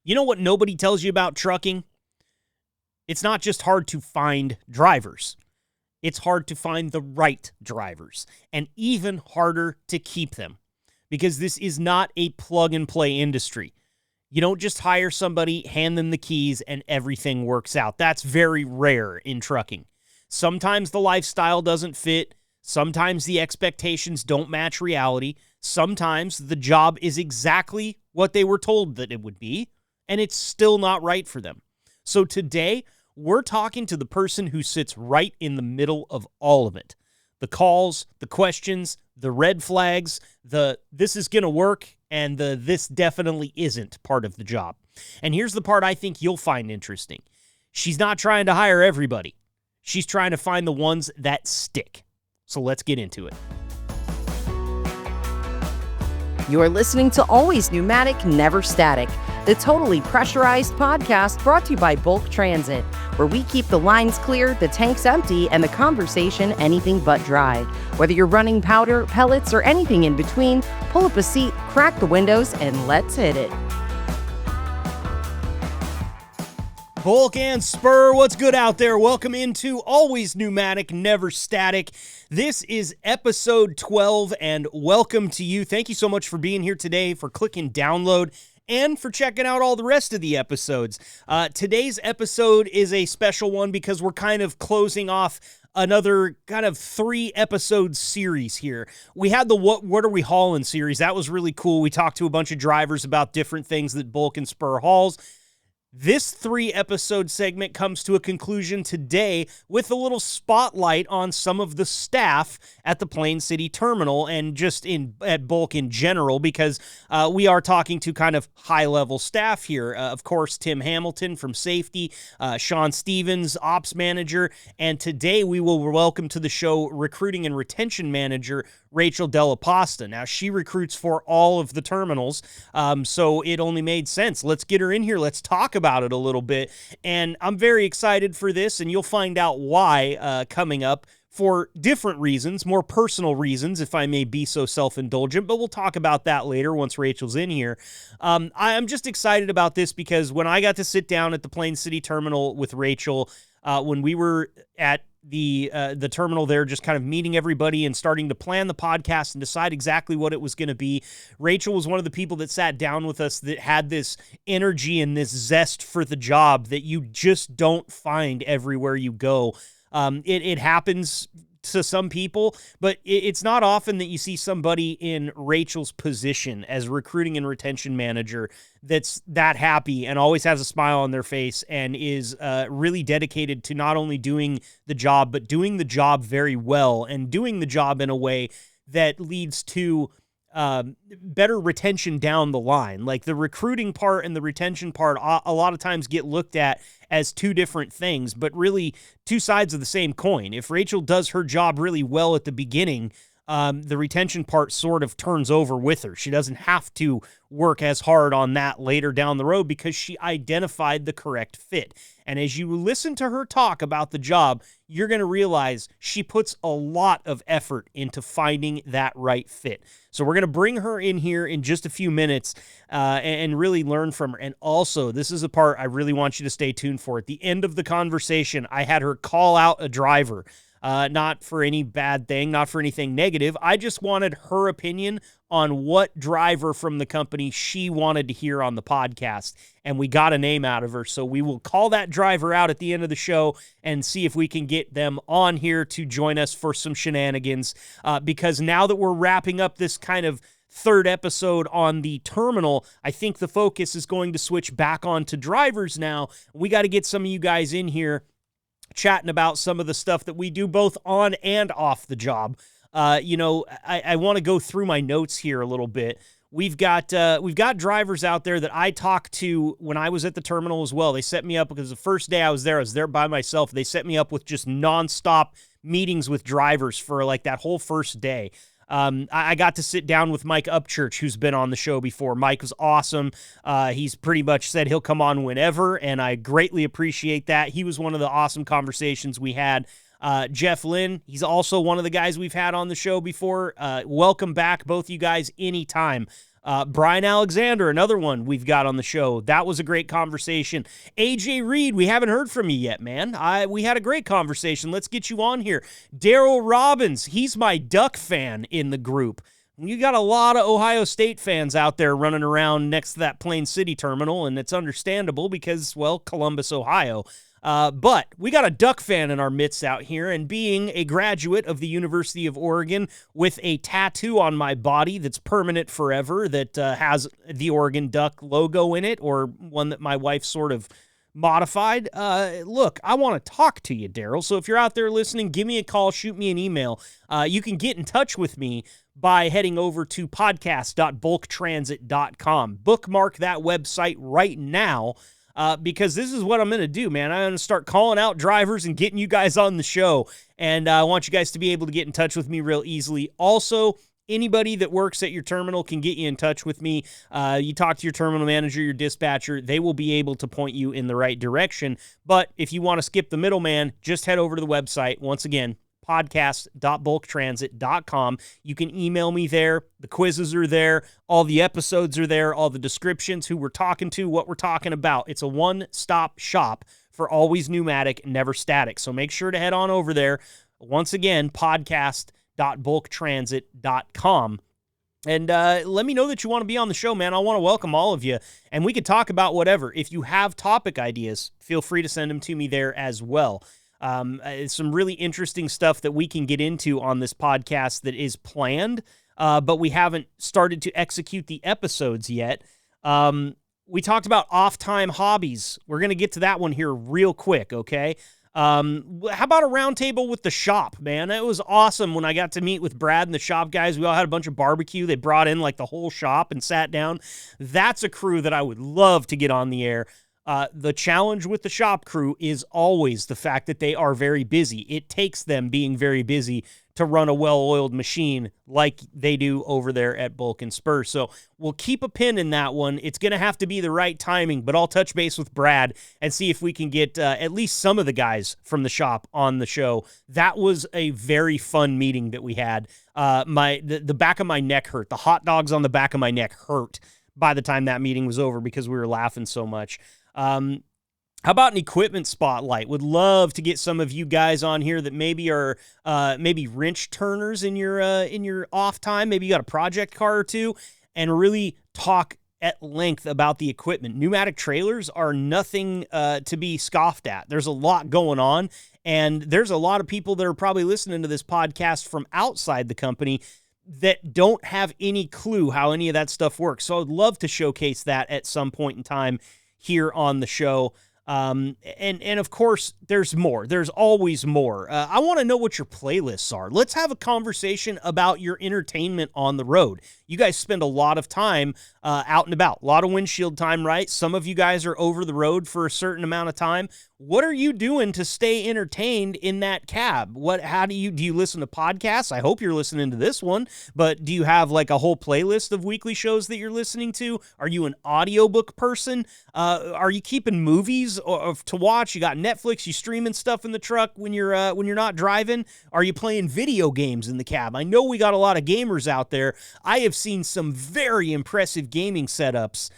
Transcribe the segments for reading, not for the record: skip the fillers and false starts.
You know what nobody tells you about trucking? It's not just hard to find drivers. It's hard to find the right drivers, and even harder to keep them, because this is not a plug-and-play industry. You don't just hire somebody, hand them the keys, and everything works out. That's very rare in trucking. Sometimes the lifestyle doesn't fit. Sometimes the expectations don't match reality. Sometimes the job is exactly what they were told that it would be, and it's still not right for them. So today, we're talking to the person who sits right in the middle of all of it. The calls, the questions, the red flags, the this is going to work, and the this definitely isn't part of the job. And here's the part I think you'll find interesting. She's not trying to hire everybody. She's trying to find the ones that stick. So let's get into it. You're listening to Always Pneumatic, Never Static, the totally pressurized podcast brought to you by Bulk Transit, where we keep the lines clear, the tanks empty, and the conversation anything but dry. Whether you're running powder, pellets, or anything in between, pull up a seat, crack the windows, and let's hit it. Bulk and Spur, what's good out there? Welcome into Always Pneumatic, Never Static. This is episode 12, and welcome to you. Thank you so much for being here today, for clicking download, and for checking out all the rest of the episodes. Today's episode is a special one because we're kind of closing off another kind of 3-episode series here. We had the What Are We Hauling series. That was really cool. We talked to a bunch of drivers about different things that Bulk and Spur hauls. This 3-episode segment comes to a conclusion today with a little spotlight on some of the staff at the Plain City Terminal and just at Bulk in general, because we are talking to kind of high-level staff here. Of course, Tim Hamilton from safety, Sean Stevens, ops manager, and today we will welcome to the show recruiting and retention manager Rachel Dellaposta. Now, she recruits for all of the terminals, so it only made sense. Let's get her in here. Let's talk about it a little bit, and I'm very excited for this, and you'll find out why coming up for different reasons, more personal reasons, if I may be so self-indulgent, but we'll talk about that later once Rachel's in here. I'm just excited about this because when I got to sit down at the Plain City Terminal with Rachel, when we were at the terminal there, just kind of meeting everybody and starting to plan the podcast and decide exactly what it was going to be. Rachel was one of the people that sat down with us that had this energy and this zest for the job that you just don't find everywhere you go. It happens to some people, but it's not often that you see somebody in Rachel's position as recruiting and retention manager that's that happy and always has a smile on their face and is really dedicated to not only doing the job, but doing the job very well and doing the job in a way that leads to better retention down the line. Like the recruiting part and the retention part a lot of times get looked at as two different things, but really two sides of the same coin. If Rachel does her job really well at the beginning, the retention part sort of turns over with her. She doesn't have to work as hard on that later down the road because she identified the correct fit. And as you listen to her talk about the job, you're going to realize she puts a lot of effort into finding that right fit. So we're going to bring her in here in just a few minutes and really learn from her. And also, this is a part I really want you to stay tuned for. At the end of the conversation, I had her call out a driver. Not for any bad thing, not for anything negative. I just wanted her opinion on what driver from the company she wanted to hear on the podcast, and we got a name out of her. So we will call that driver out at the end of the show and see if we can get them on here to join us for some shenanigans, because now that we're wrapping up this kind of third episode on the terminal, I think the focus is going to switch back on to drivers now. We got to get some of you guys in here chatting about some of the stuff that we do both on and off the job. I want to go through my notes here a little bit. We've got drivers out there that I talked to when I was at the terminal as well. They set me up because the first day I was there by myself. They set me up with just nonstop meetings with drivers for like that whole first day. I got to sit down with Mike Upchurch, who's been on the show before. Mike was awesome. He's pretty much said he'll come on whenever, and I greatly appreciate that. He was one of the awesome conversations we had. Jeff Lynn, he's also one of the guys we've had on the show before. Welcome back, both you guys, anytime. Brian Alexander, another one we've got on the show. That was a great conversation. AJ Reed, we haven't heard from you yet, man. We had a great conversation. Let's get you on here. Daryl Robbins, he's my Duck fan in the group. You got a lot of Ohio State fans out there running around next to that Plain City terminal, and it's understandable because, well, Columbus, Ohio. But we got a Duck fan in our midst out here, and being a graduate of the University of Oregon with a tattoo on my body that's permanent forever that has the Oregon Duck logo in it, or one that my wife sort of modified. Look, I want to talk to you, Daryl. So if you're out there listening, give me a call, shoot me an email. You can get in touch with me by heading over to podcast.bulktransit.com. Bookmark that website right now. Because this is what I'm going to do, man. I'm going to start calling out drivers and getting you guys on the show. And I want you guys to be able to get in touch with me real easily. Also, anybody that works at your terminal can get you in touch with me. You talk to your terminal manager, your dispatcher. They will be able to point you in the right direction. But if you want to skip the middleman, just head over to the website. Once again, podcast.bulktransit.com. You can email me there. The quizzes are there. All the episodes are there. All the descriptions, who we're talking to, what we're talking about. It's a one-stop shop for Always Pneumatic, Never Static. So make sure to head on over there. Once again, podcast.bulktransit.com. And let me know that you want to be on the show, man. I want to welcome all of you, and we could talk about whatever. If you have topic ideas, feel free to send them to me there as well. Some really interesting stuff that we can get into on this podcast that is planned, but we haven't started to execute the episodes yet. We talked about off-time hobbies. We're going to get to that one here real quick, okay? How about a roundtable with the shop, man? It was awesome when I got to meet with Brad and the shop guys. We all had a bunch of barbecue. They brought in like the whole shop and sat down. That's a crew that I would love to get on the air. The challenge with the shop crew is always the fact that they are very busy. It takes them being very busy to run a well-oiled machine like they do over there at Bulk and Spur. So we'll keep a pin in that one. It's going to have to be the right timing, but I'll touch base with Brad and see if we can get at least some of the guys from the shop on the show. That was a very fun meeting that we had. The back of my neck hurt. The hot dogs on the back of my neck hurt by the time that meeting was over because we were laughing so much. How about an equipment spotlight? Would love to get some of you guys on here that maybe are maybe wrench turners in your off time. Maybe you got a project car or two, and really talk at length about the equipment. Pneumatic trailers are nothing to be scoffed at. There's a lot going on, and there's a lot of people that are probably listening to this podcast from outside the company that don't have any clue how any of that stuff works. So I'd love to showcase that at some point in time here on the show. And of course, there's more. There's always more. I want to know what your playlists are. Let's have a conversation about your entertainment on the road. You guys spend a lot of time out and about, a lot of windshield time, right? Some of you guys are over the road for a certain amount of time. What are you doing to stay entertained in that cab? How do you listen to podcasts? I hope you're listening to this one, but do you have like a whole playlist of weekly shows that you're listening to? Are you an audiobook person? Are you keeping movies to watch? You got Netflix, you streaming stuff in the truck when you're not driving? Are you playing video games in the cab? I know we got a lot of gamers out there. I have seen some very impressive gaming setups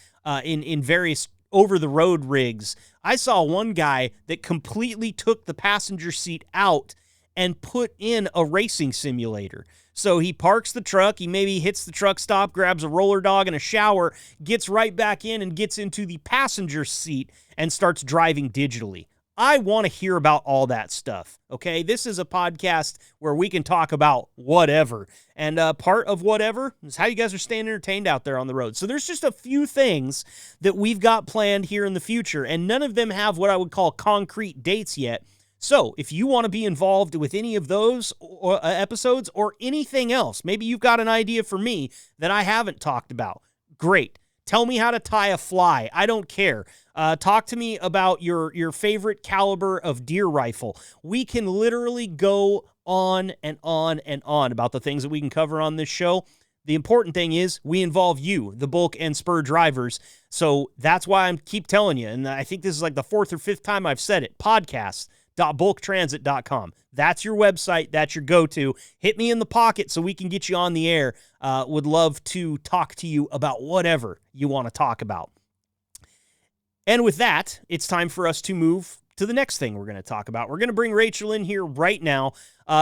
in various over-the-road rigs. I saw one guy that completely took the passenger seat out and put in a racing simulator. So he parks the truck, he maybe hits the truck stop, grabs a roller dog and a shower, gets right back in and gets into the passenger seat and starts driving digitally. I want to hear about all that stuff, okay? This is a podcast where we can talk about whatever. And part of whatever is how you guys are staying entertained out there on the road. So there's just a few things that we've got planned here in the future, and none of them have what I would call concrete dates yet. So if you want to be involved with any of those episodes or anything else, maybe you've got an idea for me that I haven't talked about, great. Tell me how to tie a fly. I don't care. Talk to me about your favorite caliber of deer rifle. We can literally go on and on and on about the things that we can cover on this show. The important thing is we involve you, the Bulk and Spur drivers. So that's why I keep telling you, and I think this is like the fourth or fifth time I've said it, www.bulktransit.com. That's your website. That's your go-to. Hit me in the pocket so we can get you on the air. Would love to talk to you about whatever you want to talk about. And with that, it's time for us to move to the next thing we're going to talk about. We're going to bring Rachel in here right now.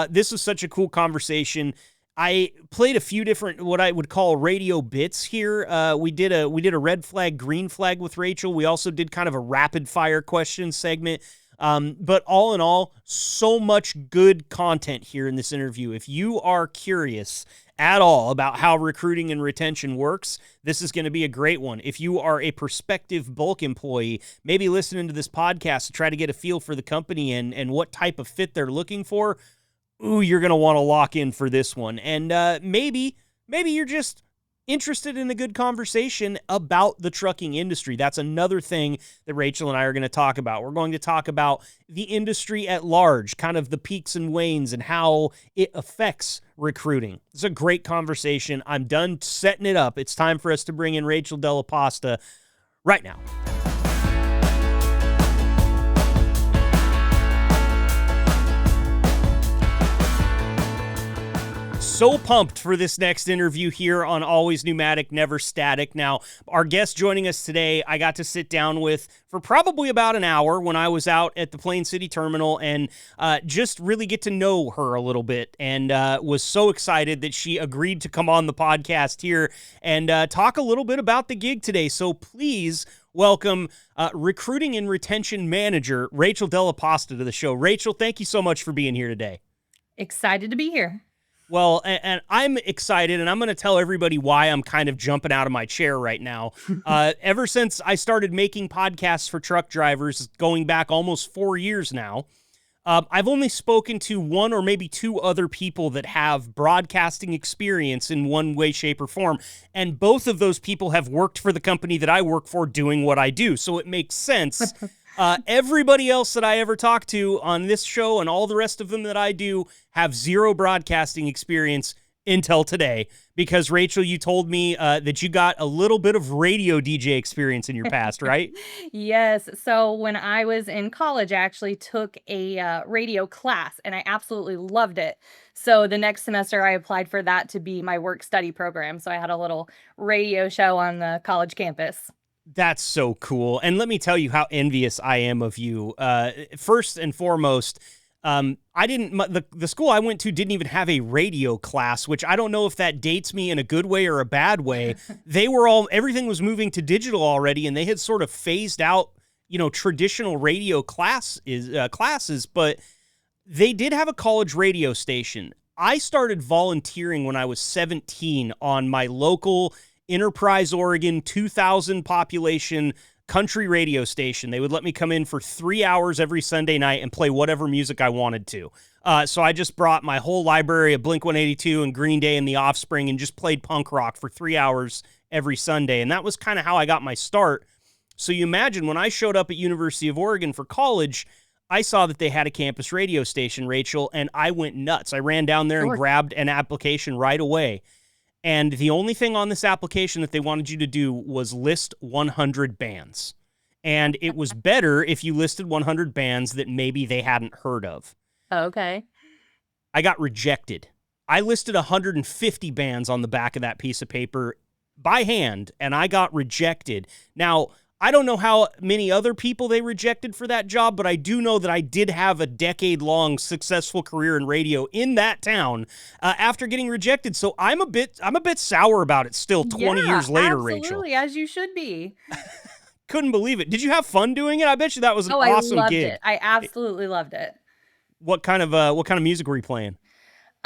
This was such a cool conversation. I played a few different, what I would call radio bits here. We did a red flag, green flag with Rachel. We also did kind of a rapid fire question segment. But all in all, so much good content here in this interview. If you are curious at all about how recruiting and retention works, this is going to be a great one. If you are a prospective Bulk employee, maybe listening to this podcast to try to get a feel for the company and what type of fit they're looking for, you're going to want to lock in for this one. And maybe you're just interested in a good conversation about the trucking industry. That's another thing that Rachel and I are going to talk about. We're going to talk about the industry at large, kind of the peaks and wanes and how it affects recruiting. It's a great conversation. I'm done setting it up. It's time for us to bring in Rachel Dellaposta right now. So pumped for this next interview here on Always Pneumatic, Never Static. Now, our guest joining us today, I got to sit down with for probably about an hour when I was out at the Plain City Terminal and just really get to know her a little bit, and was so excited that she agreed to come on the podcast here and talk a little bit about the gig today. So please welcome Recruiting and Retention Manager Rachel Dellaposta to the show. Rachel, thank you so much for being here today. Excited to be here. Well, and I'm excited, and I'm going to tell everybody why I'm kind of jumping out of my chair right now. Ever since I started making podcasts for truck drivers, going back almost 4 years now, I've only spoken to one or maybe two other people that have broadcasting experience in one way, shape, or form, and both of those people have worked for the company that I work for doing what I do, so it makes sense. Everybody else that I ever talk to on this show and all the rest of them that I do have zero broadcasting experience until today, because Rachel, you told me that you got a little bit of radio DJ experience in your past, right? Yes. So when I was in college, I actually took a radio class and I absolutely loved it. So the next semester I applied for that to be my work study program. So I had a little radio show on the college campus. That's so cool. And let me tell you how envious I am of you. First and foremost, the school I went to didn't even have a radio class, which I don't know if that dates me in a good way or a bad way. Everything was moving to digital already, and they had sort of phased out, traditional radio classes, but they did have a college radio station. I started volunteering when I was 17 on my local Enterprise, Oregon, 2,000 population country radio station. They would let me come in for 3 hours every Sunday night and play whatever music I wanted to. So I just brought my whole library of Blink-182 and Green Day and The Offspring and just played punk rock for 3 hours every Sunday. And that was kind of how I got my start. So you imagine when I showed up at University of Oregon for college, I saw that they had a campus radio station, Rachel, and I went nuts. I ran down there and grabbed an application right away. And the only thing on this application that they wanted you to do was list 100 bands. And it was better if you listed 100 bands that maybe they hadn't heard of. Okay. I got rejected. I listed 150 bands on the back of that piece of paper by hand, and I got rejected. Now, I don't know how many other people they rejected for that job, but I do know that I did have a decade-long successful career in radio in that town after getting rejected. So I'm a bit sour about it still 20 years later, absolutely, Rachel. As you should be. Couldn't believe it. Did you have fun doing it? I bet you that was an awesome I loved gig. it. I absolutely loved it. What kind of music were you playing?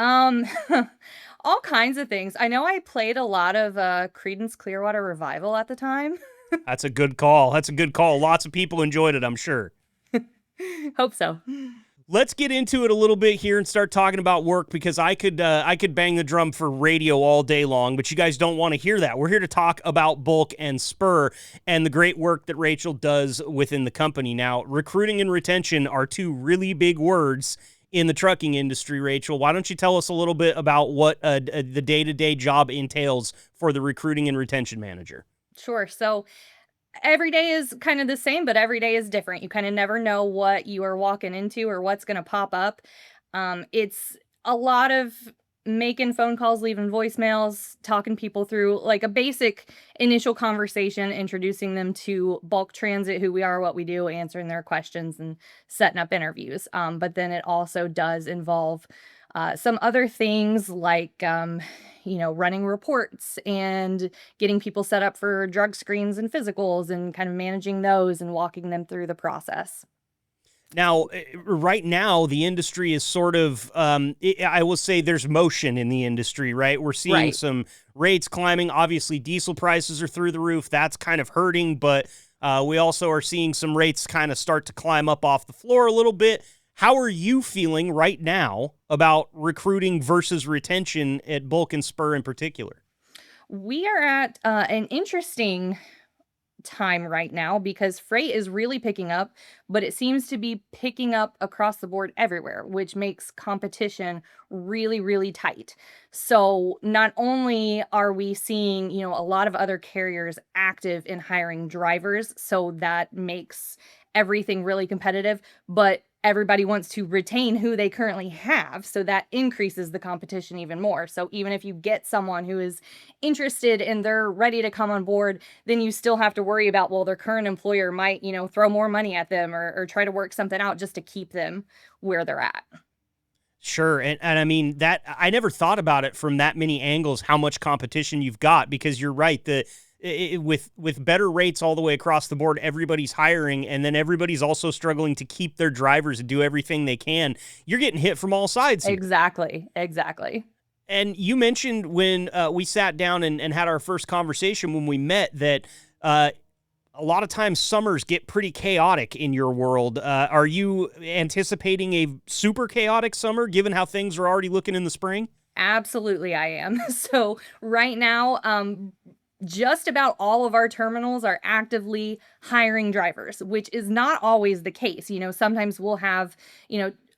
All kinds of things. I know I played a lot of Creedence Clearwater Revival at the time. That's a good call. Lots of people enjoyed it, I'm sure. Hope so. Let's get into it a little bit here and start talking about work, because I could bang the drum for radio all day long, but you guys don't want to hear that. We're here to talk about Bulk and Spur and the great work that Rachel does within the company. Now, recruiting and retention are two really big words in the trucking industry, Rachel. Why don't you tell us a little bit about what the day-to-day job entails for the recruiting and retention manager? Sure. So Every day is kind of the same, but every day is different. You kind of never know what you are walking into or what's going to pop up. It's a lot of making phone calls, leaving voicemails, talking people through like a basic initial conversation, introducing them to Bulk Transit, who we are, what we do, answering their questions, and setting up interviews. But then it also does involve some other things like, running reports and getting people set up for drug screens and physicals and kind of managing those and walking them through the process. Now, right now, the industry is sort of, I will say there's motion in the industry, right? We're seeing Right. some rates climbing. Obviously, diesel prices are through the roof. That's kind of hurting, but we also are seeing some rates kind of start to climb up off the floor a little bit. How are you feeling right now about recruiting versus retention at Bulk and Spur in particular? We are at an interesting time right now because freight is really picking up, but it seems to be picking up across the board everywhere, which makes competition really, really tight. So not only are we seeing, a lot of other carriers active in hiring drivers, so that makes everything really competitive, but everybody wants to retain who they currently have, so that increases the competition even more. So even if you get someone who is interested and they're ready to come on board, then you still have to worry about, well, their current employer might, throw more money at them or try to work something out just to keep them where they're at. Sure. And I mean that I never thought about it from that many angles, how much competition you've got, because you're right. With better rates all the way across the board, everybody's hiring, and then everybody's also struggling to keep their drivers and do everything they can. You're getting hit from all sides here. Exactly. Exactly. And you mentioned when we sat down and had our first conversation when we met that a lot of times summers get pretty chaotic in your world. Are you anticipating a super chaotic summer given how things are already looking in the spring? Absolutely, I am. So right now, just about all of our terminals are actively hiring drivers, which is not always the case. Sometimes we'll have,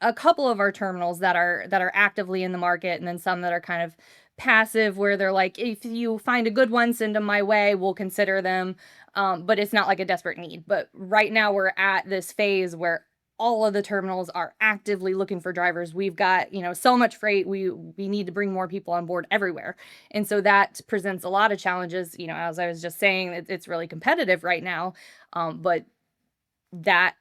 a couple of our terminals that are actively in the market, and then some that are kind of passive where they're like, if you find a good one, send them my way, we'll consider them. But it's not like a desperate need. But right now we're at this phase where all of the terminals are actively looking for drivers. We've got, so much freight. We need to bring more people on board everywhere. And so that presents a lot of challenges. As I was just saying, it's really competitive right now. But that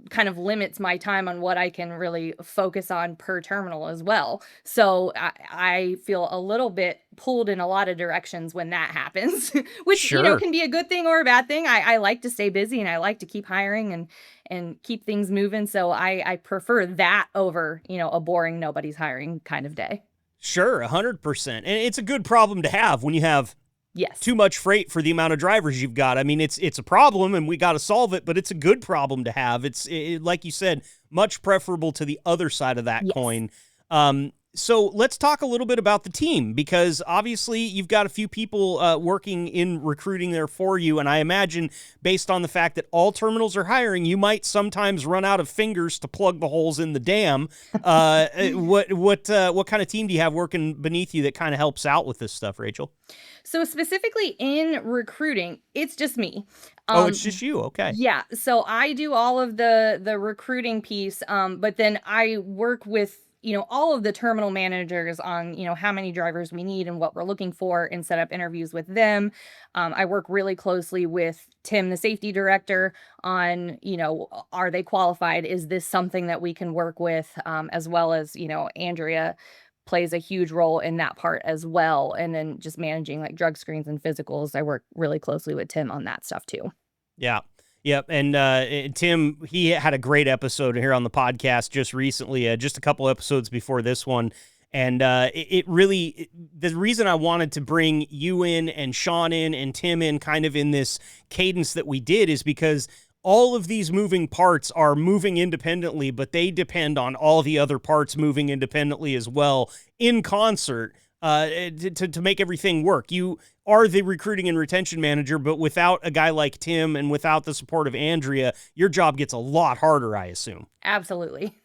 kind of limits my time on what I can really focus on per terminal as well. So I feel a little bit pulled in a lot of directions when that happens, which, Sure. can be a good thing or a bad thing. I like to stay busy and I like to keep hiring and keep things moving. So I prefer that over, a boring nobody's hiring kind of day. Sure, 100%. And it's a good problem to have when you have Yes. too much freight for the amount of drivers you've got. I mean, it's a problem and we got to solve it, but it's a good problem to have. It's like you said, much preferable to the other side of that Yes. coin. So let's talk a little bit about the team, because obviously you've got a few people working in recruiting there for you. And I imagine based on the fact that all terminals are hiring, you might sometimes run out of fingers to plug the holes in the dam. What kind of team do you have working beneath you that kind of helps out with this stuff, Rachel? So specifically in recruiting, it's just me. It's just you. Okay. Yeah, so I do all of the recruiting piece, but then I work with, all of the terminal managers on, how many drivers we need and what we're looking for, and set up interviews with them. I work really closely with Tim, the safety director, on, are they qualified? Is this something that we can work with? As well as, Andrea plays a huge role in that part as well. And then just managing like drug screens and physicals. I work really closely with Tim on that stuff too. Yeah. Yep. And Tim, he had a great episode here on the podcast just recently, just a couple episodes before this one. And the reason I wanted to bring you in and Sean in and Tim in kind of in this cadence that we did is because all of these moving parts are moving independently, but they depend on all the other parts moving independently as well in concert to make everything work. You are the recruiting and retention manager, but without a guy like Tim and without the support of Andrea, your job gets a lot harder, I assume. Absolutely.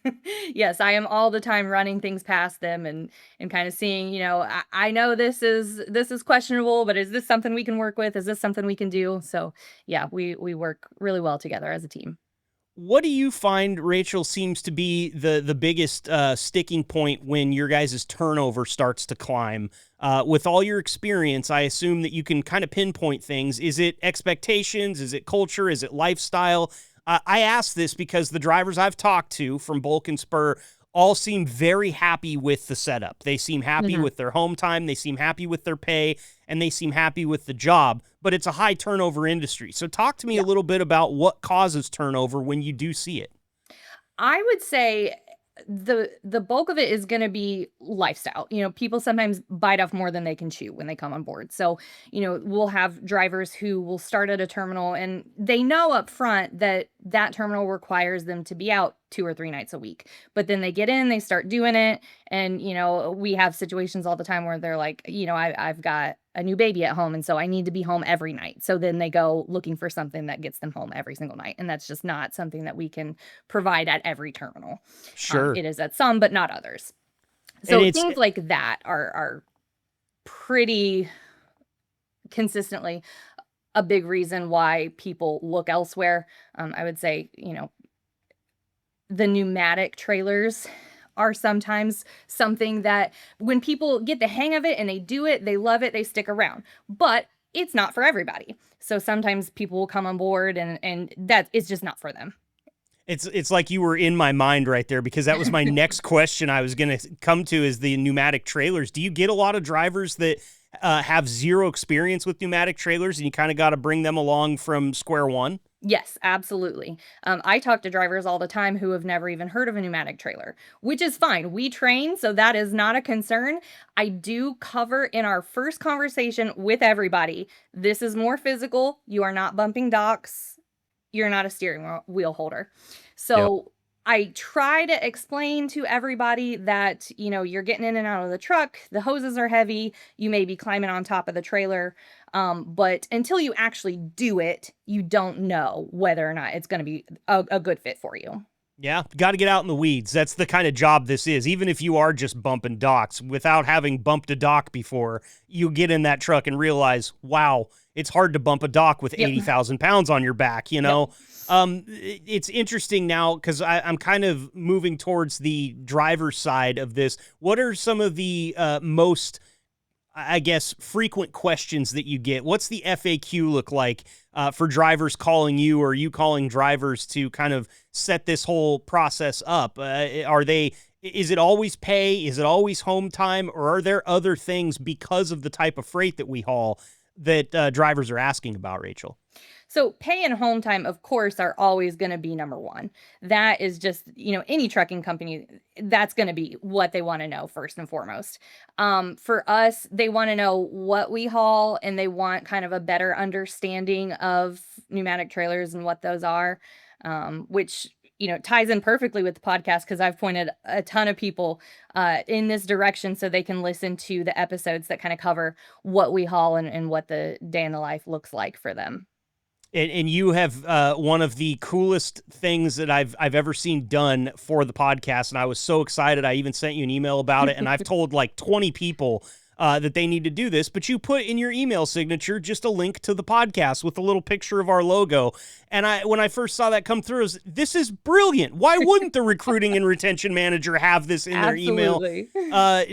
Yes, I am all the time running things past them and kind of seeing, I know this is questionable, but is this something we can work with? Is this something we can do? So yeah, we work really well together as a team. What do you find, Rachel, seems to be the biggest sticking point when your guys' turnover starts to climb? With all your experience, I assume that you can kind of pinpoint things. Is it expectations? Is it culture? Is it lifestyle? I ask this because the drivers I've talked to from Bulk and Spur all seem very happy with the setup. They seem happy with their home time. They seem happy with their pay, and they seem happy with the job. But it's a high turnover industry. So talk to me a little bit about what causes turnover when you do see it. I would say the bulk of it is going to be lifestyle. People sometimes bite off more than they can chew when they come on board. So, we'll have drivers who will start at a terminal and they know up front that that terminal requires them to be out 2 or 3 nights a week. But then they get in, they start doing it. And, we have situations all the time where they're like, I've got a new baby at home. And so I need to be home every night. So then they go looking for something that gets them home every single night. And that's just not something that we can provide at every terminal. Sure. It is at some, but not others. So things like that are pretty consistently a big reason why people look elsewhere. I would say, the pneumatic trailers are sometimes something that when people get the hang of it and they do it, they love it, they stick around. But it's not for everybody. So sometimes people will come on board and that it's just not for them. It's like you were in my mind right there, because that was my next question I was going to come to, is the pneumatic trailers. Do you get a lot of drivers that have zero experience with pneumatic trailers and you kind of got to bring them along from square one? Yes, absolutely. I talk to drivers all the time who have never even heard of a pneumatic trailer, which is fine. We train, so that is not a concern. I do cover in our first conversation with everybody, this is more physical. You are not bumping docks. You're not a steering wheel holder. So I try to explain to everybody that, you're getting in and out of the truck. The hoses are heavy. You may be climbing on top of the trailer. But until you actually do it, you don't know whether or not it's going to be a good fit for you. Yeah, got to get out in the weeds. That's the kind of job this is. Even if you are just bumping docks, without having bumped a dock before, you get in that truck and realize, wow, it's hard to bump a dock with 80,000 pounds on your back, It's interesting now because I'm kind of moving towards the driver's side of this. What are some of the most, I guess, frequent questions that you get? What's the FAQ look like for drivers calling you, or you calling drivers to kind of set this whole process up? Is it always pay? Is it always home time? Or are there other things because of the type of freight that we haul that drivers are asking about, Rachel? So pay and home time, of course, are always going to be number one. That is just, any trucking company, that's going to be what they want to know first and foremost. For us, they want to know what we haul, and they want kind of a better understanding of pneumatic trailers and what those are, which ties in perfectly with the podcast, because I've pointed a ton of people in this direction so they can listen to the episodes that kind of cover what we haul and what the day in the life looks like for them. And you have one of the coolest things that I've ever seen done for the podcast, and I was so excited. I even sent you an email about it, and I've told like 20 people that they need to do this, but you put in your email signature just a link to the podcast with a little picture of our logo. And when I first saw that come through, this is brilliant. Why wouldn't the recruiting and retention manager have this in their email?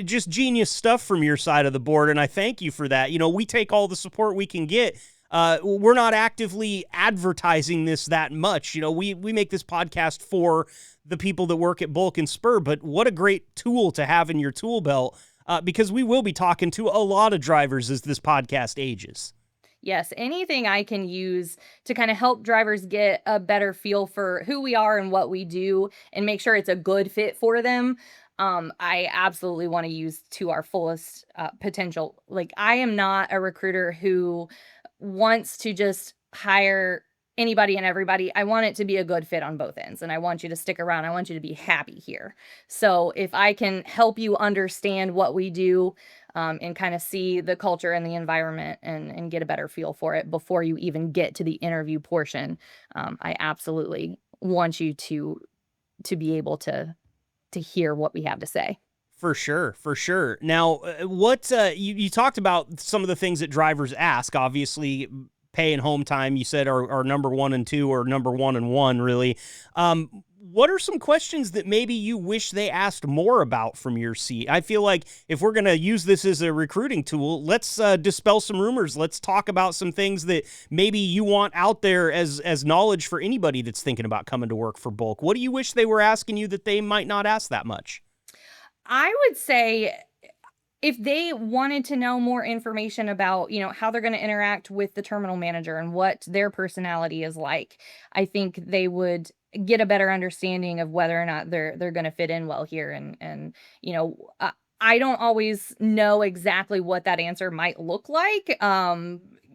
Just genius stuff from your side of the board, and I thank you for that. We take all the support we can get. We're not actively advertising this that much. We make this podcast for the people that work at Bulk and Spur, but what a great tool to have in your tool belt, because we will be talking to a lot of drivers as this podcast ages. Yes, anything I can use to kind of help drivers get a better feel for who we are and what we do and make sure it's a good fit for them. I absolutely want to use to our fullest potential. Like, I am not a recruiter who wants to just hire anybody and everybody. I want it to be a good fit on both ends, and I want you to stick around. I want you to be happy here. So if I can help you understand what we do, and kind of see the culture and the environment and get a better feel for it before you even get to the interview portion. I absolutely want you to be able to hear what we have to say. For sure, for sure. Now, what you talked about some of the things that drivers ask. Obviously, pay and home time, you said, are number 1 and 2, or number 1 and 1, really. What are some questions that maybe you wish they asked more about from your seat? I feel like if we're going to use this as a recruiting tool, let's dispel some rumors. Let's talk about some things that maybe you want out there as knowledge for anybody that's thinking about coming to work for Bulk. What do you wish they were asking you that they might not ask that much? I would say if they wanted to know more information about, how they're going to interact with the terminal manager and what their personality is like, I think they would get a better understanding of whether or not they're going to fit in well here. And I don't always know exactly what that answer might look like.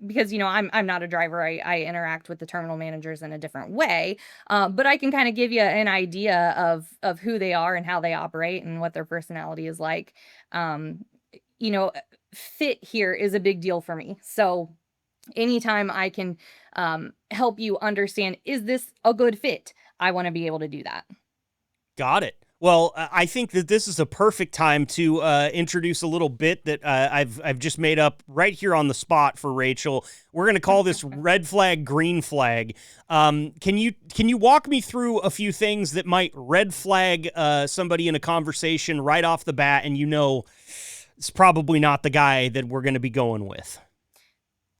Because I'm not a driver. I interact with the terminal managers in a different way, but I can kind of give you an idea of who they are and how they operate and what their personality is like. You know, Fit here is a big deal for me. So anytime I can help you understand, is this a good fit? I want to be able to do that. Got it. Well, I think that this is a perfect time to introduce a little bit that I've just made up right here on the spot for Rachel. We're going to call this red flag, green flag. Can you walk me through a few things that might red flag somebody in a conversation right off the bat, and it's probably not the guy that we're going to be going with?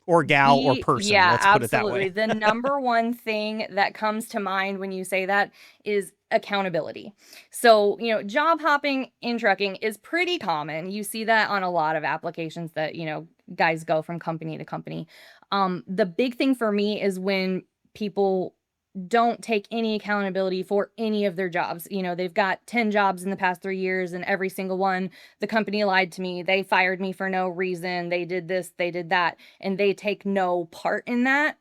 Or gal or person, Yeah, let's put it that absolutely. way. The number one thing that comes to mind when you say that is accountability. So, job hopping in trucking is pretty common. You see that on a lot of applications that, guys go from company to company. The big thing for me is when people don't take any accountability for any of their jobs. They've got 10 jobs in the past 3 years, and every single one, the company lied to me. They fired me for no reason. They did this, they did that, and they take no part in that.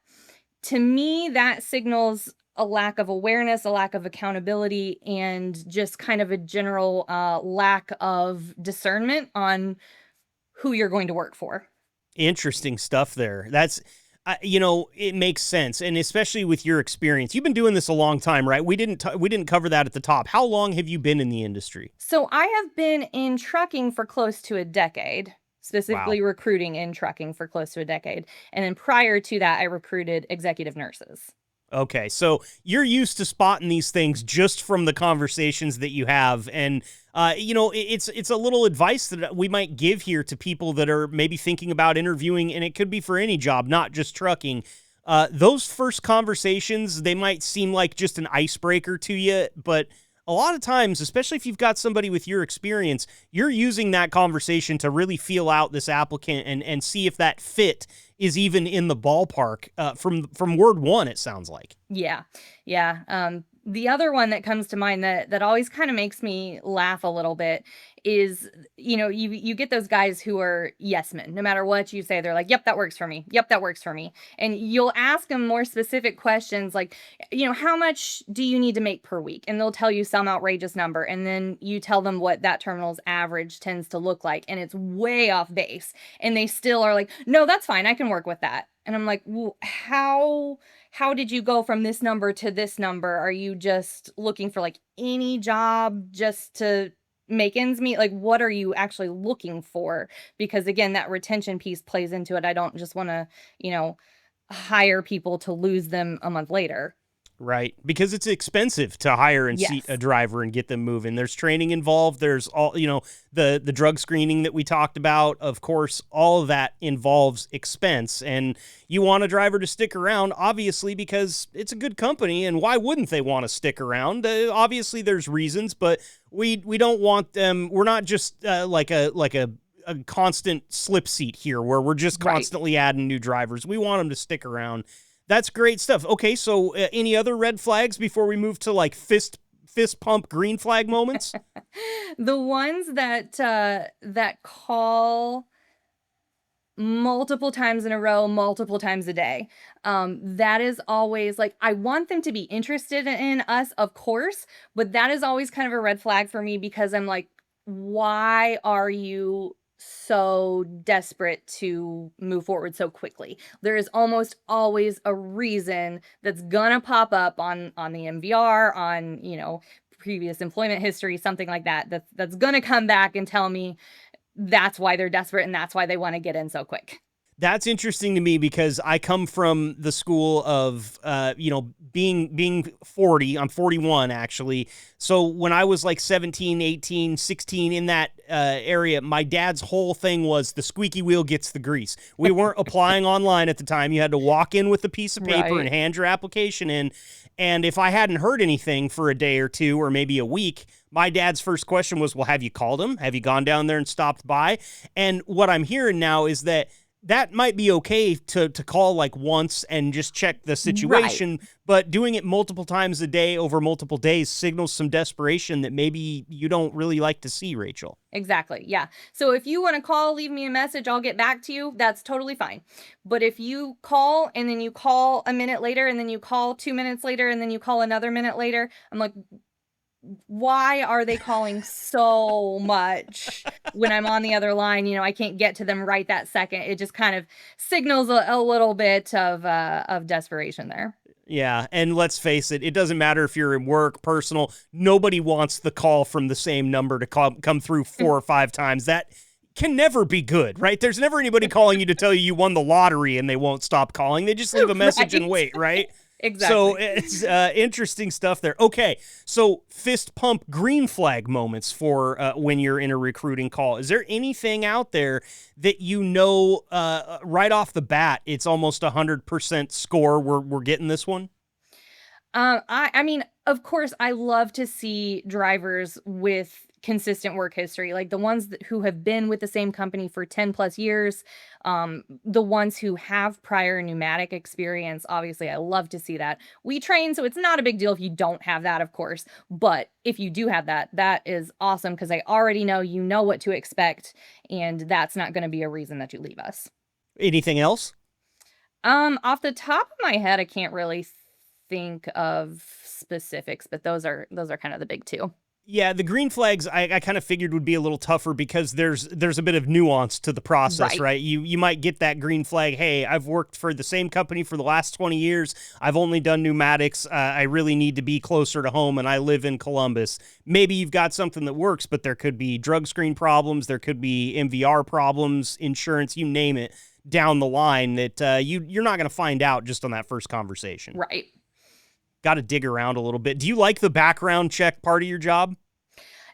To me, that signals a lack of awareness, a lack of accountability, and just kind of a general lack of discernment on who you're going to work for. Interesting stuff there. That's, it makes sense. And especially with your experience, you've been doing this a long time, right? We didn't cover that at the top. How long have you been in the industry? So I have been in trucking for close to a decade, specifically Wow. recruiting in trucking for close to a decade. And then prior to that, I recruited executive nurses. Okay, so you're used to spotting these things just from the conversations that you have, and it's a little advice that we might give here to people that are maybe thinking about interviewing, and it could be for any job, not just trucking. Those first conversations, they might seem like just an icebreaker to you, but a lot of times, especially if you've got somebody with your experience, you're using that conversation to really feel out this applicant and see if that fit is even in the ballpark from word one, it sounds like. Yeah. Yeah. The other one that comes to mind that always kind of makes me laugh a little bit is, you get those guys who are yes men. No matter what you say, they're like, yep, that works for me. Yep, that works for me. And you'll ask them more specific questions like, how much do you need to make per week? And they'll tell you some outrageous number. And then you tell them what that terminal's average tends to look like. And it's way off base. And they still are like, no, that's fine. I can work with that. And I'm like, well, how did you go from this number to this number? Are you just looking for like any job just to make ends meet? Like, what are you actually looking for? Because again, that retention piece plays into it. I don't just want to, hire people to lose them a month later. Right, because it's expensive to hire and seat a driver and get them moving. There's training involved. There's all, the drug screening that we talked about. Of course, all of that involves expense, and you want a driver to stick around, obviously, because it's a good company, and why wouldn't they want to stick around? Obviously, there's reasons, but we don't want them. We're not just like a constant slip seat here where we're just constantly adding new drivers. We want them to stick around. That's great stuff. Okay, so any other red flags before we move to like fist pump green flag moments? The ones that call multiple times in a row, multiple times a day. That is always like, I want them to be interested in us, of course, but that is always kind of a red flag for me because I'm like, why are you so desperate to move forward so quickly. There is almost always a reason that's gonna pop up on the MVR, on, previous employment history, something like that, that's gonna come back and tell me that's why they're desperate and that's why they want to get in so quick. That's interesting to me because I come from the school of, being 40. I'm 41, actually. So when I was like 17, 18, 16 in that area, my dad's whole thing was the squeaky wheel gets the grease. We weren't applying online at the time. You had to walk in with a piece of paper and hand your application in. And if I hadn't heard anything for a day or two or maybe a week, my dad's first question was, well, have you called him? Have you gone down there and stopped by? And what I'm hearing now is that might be okay to call like once and just check the situation, but doing it multiple times a day over multiple days signals some desperation that maybe you don't really like to see, Rachel. Exactly. Yeah. So if you want to call, leave me a message, I'll get back to you. That's totally fine. But if you call and then you call a minute later and then you call 2 minutes later and then you call another minute later, I'm like, why are they calling so much when I'm on the other line? I can't get to them right that second. It just kind of signals a little bit of desperation there. Yeah, and let's face it, it doesn't matter if you're in work, personal, nobody wants the call from the same number to come through 4 or 5 times. That can never be good, right? There's never anybody calling you to tell you won the lottery and they won't stop calling. They just leave a message and wait, right? Exactly. So it's interesting stuff there. Okay, so fist pump green flag moments for when you're in a recruiting call. Is there anything out there that right off the bat, it's almost 100% score, we're getting this one? I mean, of course, I love to see drivers with consistent work history, like the ones who have been with the same company for 10 plus years, the ones who have prior pneumatic experience. Obviously, I love to see that. We train, so it's not a big deal if you don't have that, of course. But if you do have that, that is awesome because I already know you know what to expect, and that's not going to be a reason that you leave us. Anything else? Off the top of my head, I can't really think of specifics, but those are kind of the big two. Yeah, the green flags I kind of figured would be a little tougher because there's a bit of nuance to the process, right? You might get that green flag, hey, I've worked for the same company for the last 20 years. I've only done pneumatics. I really need to be closer to home, and I live in Columbus. Maybe you've got something that works, but there could be drug screen problems. There could be MVR problems, insurance, you name it, down the line that you're not going to find out just on that first conversation. Right. Got to dig around a little bit. Do you like the background check part of your job?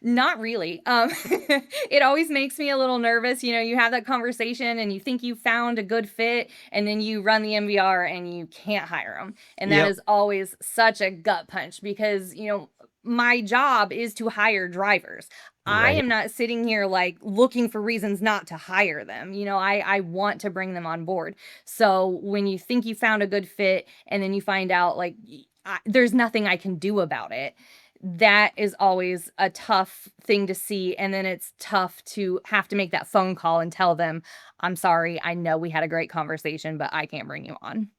Not really. It always makes me a little nervous. You have that conversation and you think you found a good fit, and then you run the MVR and you can't hire them. And that is always such a gut punch because, my job is to hire drivers. Right. I am not sitting here like looking for reasons not to hire them. I want to bring them on board. So when you think you found a good fit and then you find out like there's nothing I can do about it, that is always a tough thing to see. And then it's tough to have to make that phone call and tell them, I'm sorry, I know we had a great conversation, but I can't bring you on.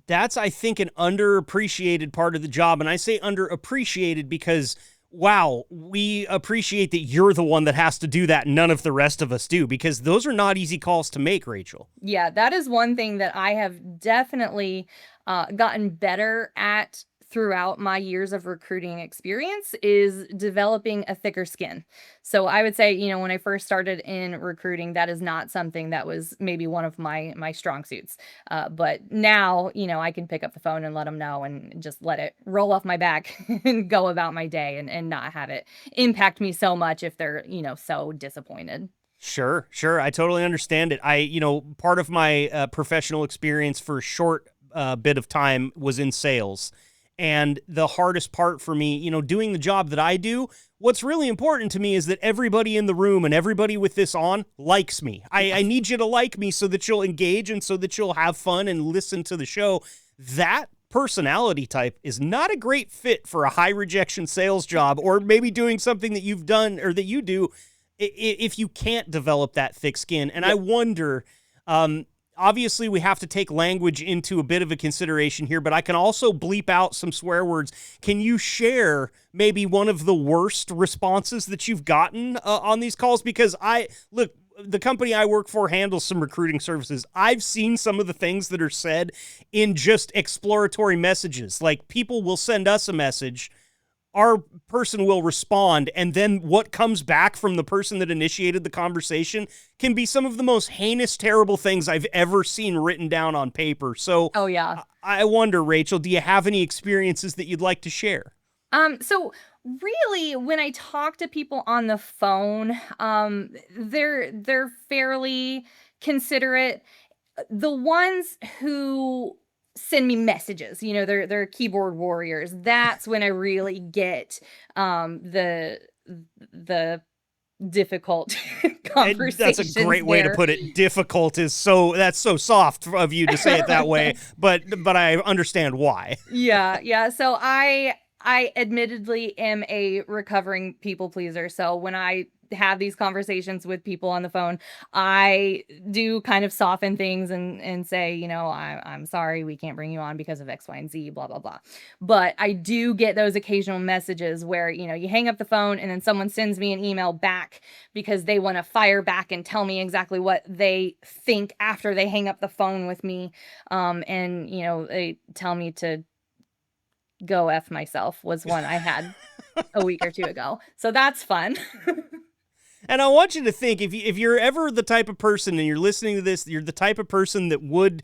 That's, I think, an underappreciated part of the job. And I say underappreciated because, wow, we appreciate that you're the one that has to do that. None of the rest of us do, because those are not easy calls to make, Rachel. Yeah, that is one thing that I have definitely gotten better at throughout my years of recruiting experience is developing a thicker skin. So I would say, when I first started in recruiting, that is not something that was maybe one of my strong suits. But now, I can pick up the phone and let them know and just let it roll off my back and go about my day and not have it impact me so much if they're, so disappointed. Sure. I totally understand it. Part of my professional experience for a short bit of time was in sales. And the hardest part for me, doing the job that I do, what's really important to me is that everybody in the room and everybody with this on likes me. I need you to like me so that you'll engage and so that you'll have fun and listen to the show. That personality type is not a great fit for a high rejection sales job, or maybe doing something that you've done or that you do if you can't develop that thick skin. And I wonder, obviously, we have to take language into a bit of a consideration here, but I can also bleep out some swear words. Can you share maybe one of the worst responses that you've gotten on these calls? Because the company I work for handles some recruiting services. I've seen some of the things that are said in just exploratory messages. Like, people will send us a message, our person will respond, and then what comes back from the person that initiated the conversation can be some of the most heinous, terrible things I've ever seen written down on paper. So Oh yeah. I wonder, Rachel, do you have any experiences that you'd like to share? So really, when I talk to people on the phone, they're fairly considerate. The ones who send me messages, they're keyboard warriors. That's when I really get the difficult And that's a conversations great way to there. put it. Difficult is that's so soft of you to say it that way, but I understand why. Yeah, yeah. So I admittedly am a recovering people pleaser. So when I have these conversations with people on the phone, I do kind of soften things and say, I'm sorry, we can't bring you on because of X, Y, and Z, blah, blah, blah. But I do get those occasional messages where, you hang up the phone and then someone sends me an email back because they want to fire back and tell me exactly what they think after they hang up the phone with me. And they tell me to go F myself was one I had a week or two ago. So that's fun. And I want you to think, if you're ever the type of person and you're listening to this, you're the type of person that would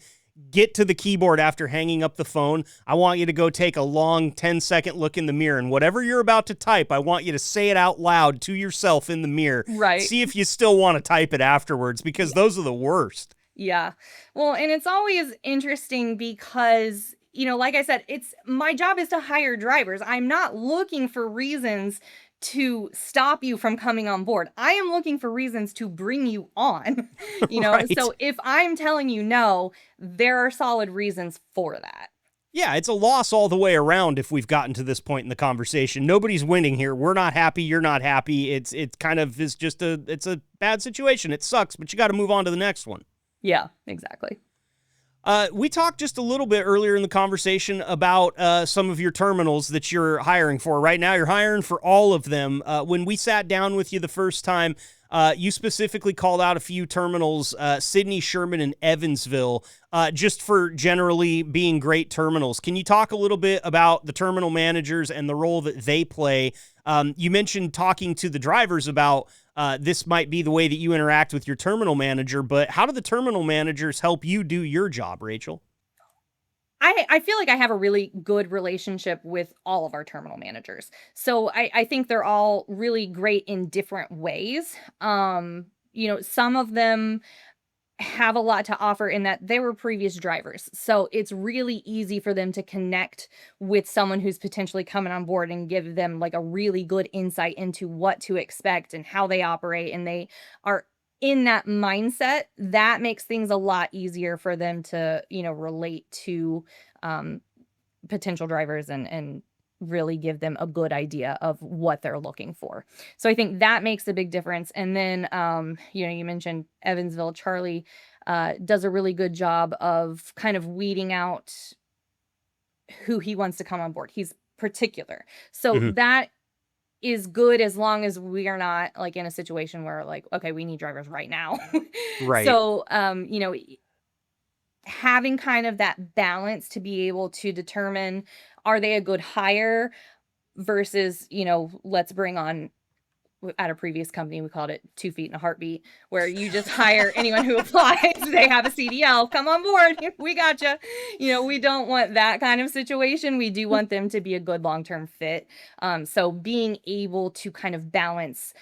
get to the keyboard after hanging up the phone, I want you to go take a long 10-second look in the mirror, and whatever you're about to type, I want you to say it out loud to yourself in the mirror. Right. See if you still want to type it afterwards, because those are the worst. Yeah. Well, and it's always interesting because, like I said, my job is to hire drivers. I'm not looking for reasons to stop you from coming on board. I am looking for reasons to bring you on. Right. So if I'm telling you no, there are solid reasons for that. Yeah, it's a loss all the way around if we've gotten to this point in the conversation. Nobody's winning here. We're not happy. You're not happy. It kind of is just it's a bad situation. It sucks, but you got to move on to the next one. Yeah, exactly. We talked just a little bit earlier in the conversation about some of your terminals that you're hiring for. Right now, you're hiring for all of them. When we sat down with you the first time, you specifically called out a few terminals, Sydney, Sherman, and Evansville, just for generally being great terminals. Can you talk a little bit about the terminal managers and the role that they play? You mentioned talking to the drivers about this might be the way that you interact with your terminal manager, but how do the terminal managers help you do your job, Rachel? I feel like I have a really good relationship with all of our terminal managers. So I think they're all really great in different ways. Some of them have a lot to offer in that they were previous drivers. So it's really easy for them to connect with someone who's potentially coming on board and give them like a really good insight into what to expect and how they operate. And they are in that mindset. That makes things a lot easier for them to, relate to potential drivers and really give them a good idea of what they're looking for. So I think that makes a big difference. And then, you mentioned Evansville. Charlie does a really good job of kind of weeding out who he wants to come on board. He's particular. So Mhm. that is good as long as we are not like in a situation where like, okay, we need drivers right now. Right. So, having kind of that balance to be able to determine, are they a good hire versus, let's bring on, at a previous company, we called it 2 feet in a heartbeat, where you just hire anyone who applies. They have a CDL, come on board. We gotcha. We don't want that kind of situation. We do want them to be a good long-term fit. So being able to kind of balance,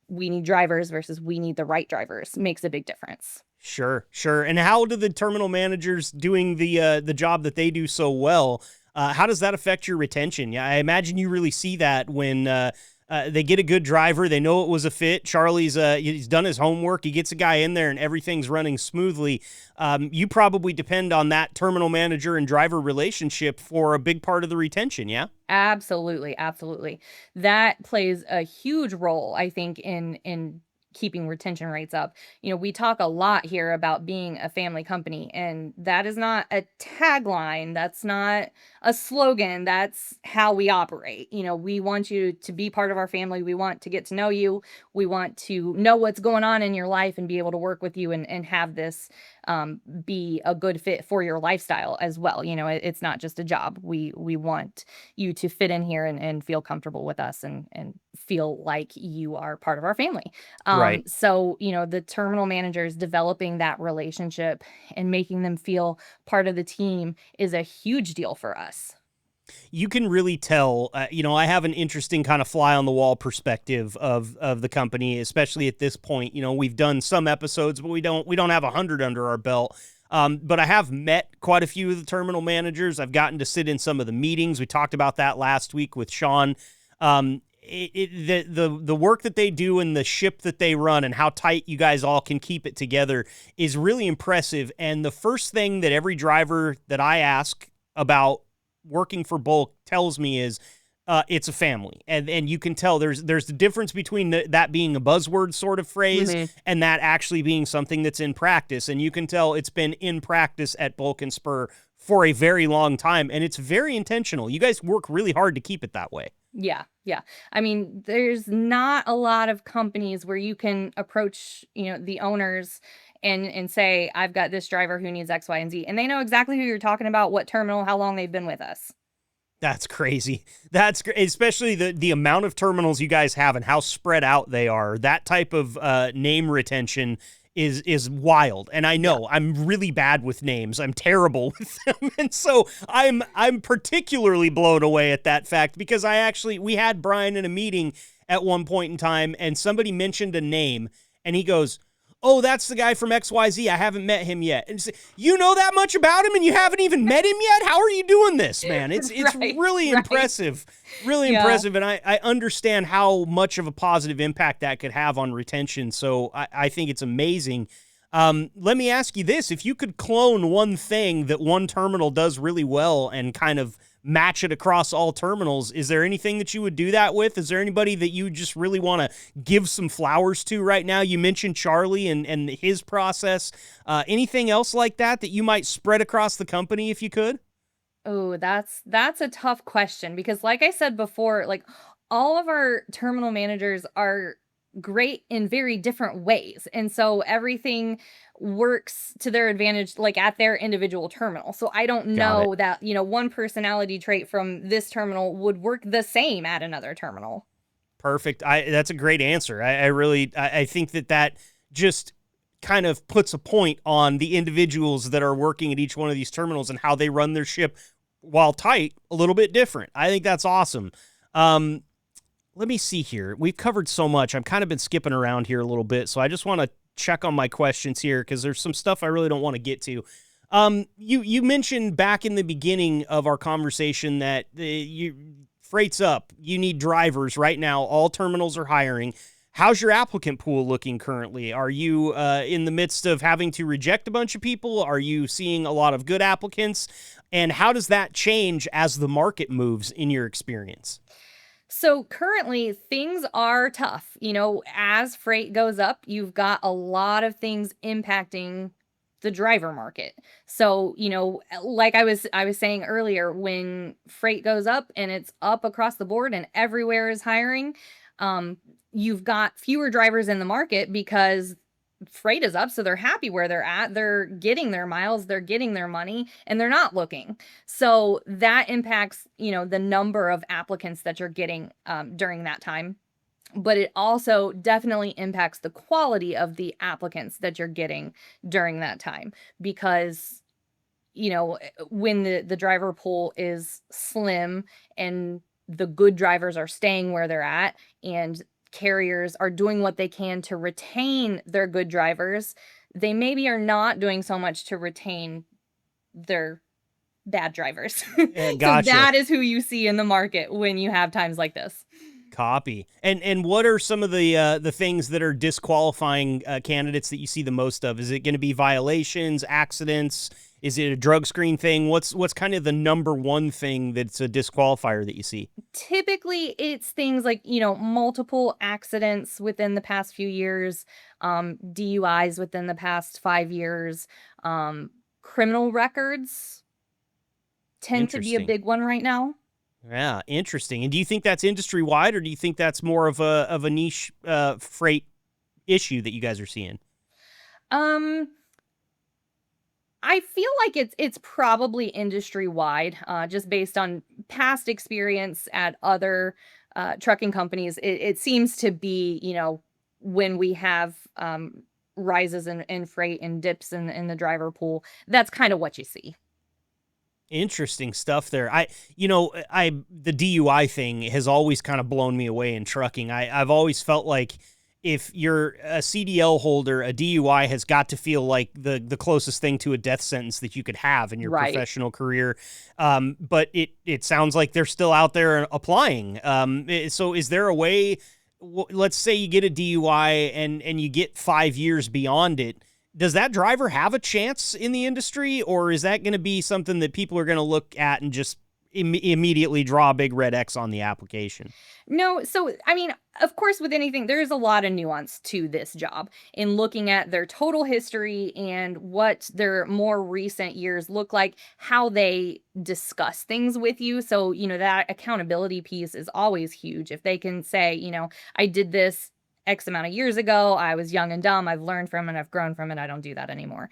we need drivers versus we need the right drivers makes a big difference. Sure. And how do the terminal managers doing the job that they do so well, how does that affect your retention? Yeah, I imagine you really see that when they get a good driver, they know it was a fit. Charlie's he's done his homework, he gets a guy in there, and everything's running smoothly. You probably depend on that terminal manager and driver relationship for a big part of the retention, yeah? Absolutely. That plays a huge role, I think, in keeping retention rates up. We talk a lot here about being a family company, and that is not a tagline. That's not a slogan. That's how we operate. We want you to be part of our family. We want to get to know you. We want to know what's going on in your life and be able to work with you and have this be a good fit for your lifestyle as well. It's not just a job. We want you to fit in here and feel comfortable with us and feel like you are part of our family. Right. So, the terminal managers developing that relationship and making them feel part of the team is a huge deal for us. You can really tell, I have an interesting kind of fly on the wall perspective of the company, especially at this point. We've done some episodes, but we don't have 100 under our belt. But I have met quite a few of the terminal managers. I've gotten to sit in some of the meetings. We talked about that last week with Sean. The work that they do and the ship that they run and how tight you guys all can keep it together is really impressive. And the first thing that every driver that I ask about working for Bulk tells me is it's a family. And you can tell there's the difference between that being a buzzword sort of phrase and that actually being something that's in practice. And you can tell it's been in practice at Bulk and Spur for a very long time, and it's very intentional. You guys work really hard to keep it that way. Yeah. I mean, there's not a lot of companies where you can approach, the owners and say, I've got this driver who needs X, Y, and Z. And they know exactly who you're talking about, what terminal, how long they've been with us. That's crazy. That's great, especially the amount of terminals you guys have and how spread out they are. That type of name retention is wild. And I know I'm really bad with names. I'm terrible with them. And so I'm particularly blown away at that fact because we had Brian in a meeting at one point in time and somebody mentioned a name and he goes, oh, that's the guy from XYZ. I haven't met him yet. And you know that much about him and you haven't even met him yet? How are you doing this, man? It's really impressive. Really impressive. And I understand how much of a positive impact that could have on retention. So I think it's amazing. Let me ask you this. If you could clone one thing that one terminal does really well and kind of match it across all terminals, is there anything that you would do that with? Is there anybody that you just really want to give some flowers to right now? You mentioned Charlie and his process. Anything else like that you might spread across the company if you could? Oh, that's a tough question because like I said before, like all of our terminal managers are great in very different ways. And so everything works to their advantage, like at their individual terminal. So I don't know that, one personality trait from this terminal would work the same at another terminal. Perfect. That's a great answer. I think that just kind of puts a point on the individuals that are working at each one of these terminals and how they run their ship while tight, a little bit different. I think that's awesome. Let me see here. We've covered so much. I've kind of been skipping around here a little bit, so I just want to check on my questions here because there's some stuff I really don't want to get to. You mentioned back in the beginning of our conversation that freight's up. You need drivers right now. All terminals are hiring. How's your applicant pool looking currently? Are you in the midst of having to reject a bunch of people? Are you seeing a lot of good applicants? And how does that change as the market moves in your experience? So currently things are tough. As freight goes up, you've got a lot of things impacting the driver market. So, like I was saying earlier, when freight goes up and it's up across the board and everywhere is hiring, you've got fewer drivers in the market because freight is up, so they're happy where they're at. They're getting their miles, they're getting their money, and they're not looking. So that impacts, the number of applicants that you're getting during that time. But it also definitely impacts the quality of the applicants that you're getting during that time because, when the driver pool is slim and the good drivers are staying where they're at and carriers are doing what they can to retain their good drivers, they maybe are not doing so much to retain their bad drivers. Gotcha. So that is who you see in the market when you have times like this. Copy. And what are some of the things that are disqualifying candidates that you see the most of? Is it going to be violations, accidents? Is it a drug screen thing? What's kind of the number one thing that's a disqualifier that you see? Typically, it's things like, multiple accidents within the past few years, DUIs within the past 5 years, criminal records tend to be a Interesting. big one right now. Yeah, interesting. And do you think that's industry wide, or do you think that's more of a niche freight issue that you guys are seeing? Um, I feel like it's probably industry wide, just based on past experience at other trucking companies. It seems to be, when we have rises in freight and dips in the driver pool, that's kind of what you see. Interesting stuff there. The DUI thing has always kind of blown me away in trucking. I've always felt like if you're a CDL holder, a DUI has got to feel like the closest thing to a death sentence that you could have in your Right. professional career. But it sounds like they're still out there applying. So is there a way? Let's say you get a DUI and you get 5 years beyond it. Does that driver have a chance in the industry, or is that going to be something that people are going to look at and just immediately draw a big red X on the application? No, so I mean, of course, with anything, there's a lot of nuance to this job in looking at their total history and what their more recent years look like, how they discuss things with you. So, that accountability piece is always huge. If they can say, I did this X amount of years ago, I was young and dumb, I've learned from it, I've grown from it, I don't do that anymore.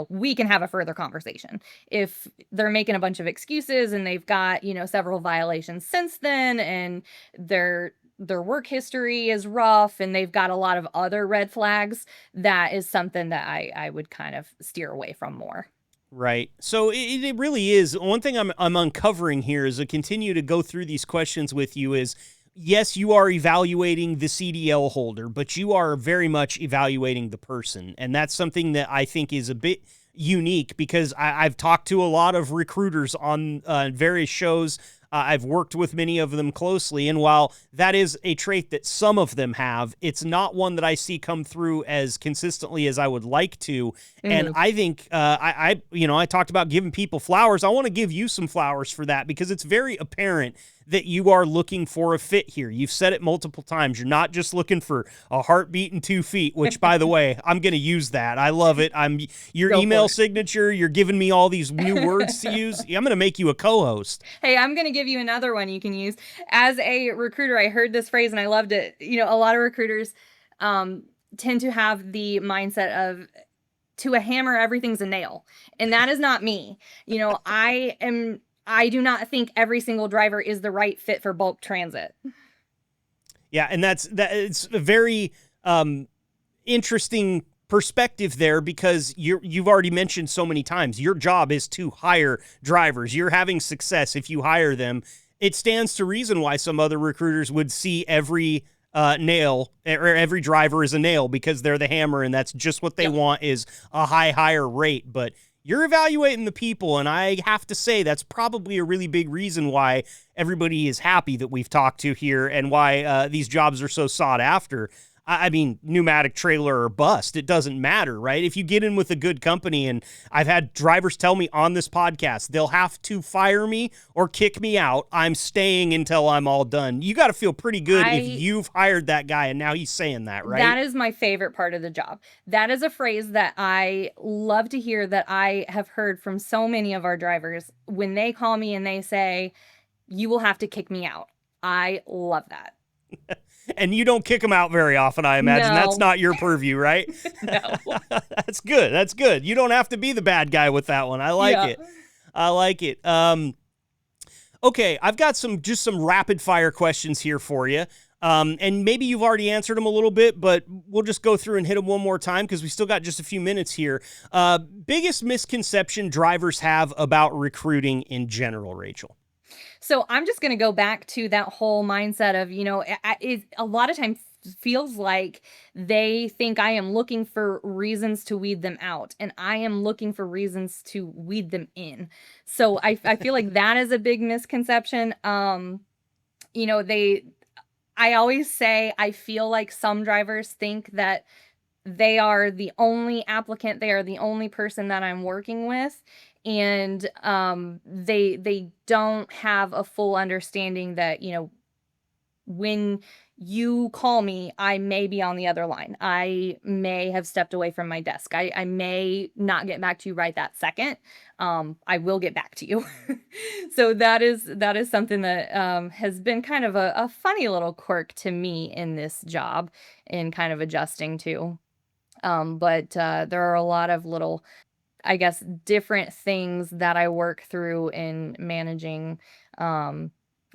We can have a further conversation. If they're making a bunch of excuses and they've got, several violations since then, and their work history is rough and they've got a lot of other red flags, that is something that I would kind of steer away from more. Right. So it really is. One thing I'm uncovering here as I continue to go through these questions with you is, yes, you are evaluating the CDL holder, but you are very much evaluating the person. And that's something that I think is a bit unique because I've talked to a lot of recruiters on various shows. I've worked with many of them closely. And while that is a trait that some of them have, it's not one that I see come through as consistently as I would like to. And I think I talked about giving people flowers. I want to give you some flowers for that because it's very apparent that you are looking for a fit here. You've said it multiple times. You're not just looking for a heartbeat and 2 feet, which, by the way, I'm going to use that. I love it. Your email signature. You're giving me all these new words to use. I'm going to make you a co-host. Hey, I'm going to give you another one you can use. As a recruiter, I heard this phrase and I loved it. A lot of recruiters tend to have the mindset of, to a hammer, everything's a nail. And that is not me. I do not think every single driver is the right fit for bulk transit. Yeah, and it's a very interesting perspective there because you've already mentioned so many times your job is to hire drivers. You're having success if you hire them. It stands to reason why some other recruiters would see every nail or every driver as a nail because they're the hammer and that's just what they want is a higher rate. But you're evaluating the people, and I have to say that's probably a really big reason why everybody is happy that we've talked to here and why these jobs are so sought after. I mean, pneumatic trailer or bust, it doesn't matter, right? If you get in with a good company, and I've had drivers tell me on this podcast, they'll have to fire me or kick me out. I'm staying until I'm all done. You got to feel pretty good if you've hired that guy and now he's saying that, right? That is my favorite part of the job. That is a phrase that I love to hear that I have heard from so many of our drivers when they call me and they say, you will have to kick me out. I love that. And you don't kick them out very often, I imagine. No. That's not your purview, right? No. That's good. That's good. You don't have to be the bad guy with that one. I like it. I like it. Okay, I've got some rapid fire questions here for you. And maybe you've already answered them a little bit, but we'll just go through and hit them one more time because we still got just a few minutes here. Biggest misconception drivers have about recruiting in general, Rachel? So I'm just going to go back to that whole mindset of, it a lot of times feels like they think I am looking for reasons to weed them out and I am looking for reasons to weed them in. So I feel like that is a big misconception. I always say, I feel like some drivers think that they are the only applicant, they are the only person that I'm working with, and they don't have a full understanding that, when you call me, I may be on the other line. I may have stepped away from my desk. I may not get back to you right that second. I will get back to you. So that is something that has been kind of a funny little quirk to me in this job, and kind of adjusting to. But there are a lot of little, I guess, different things that I work through in managing,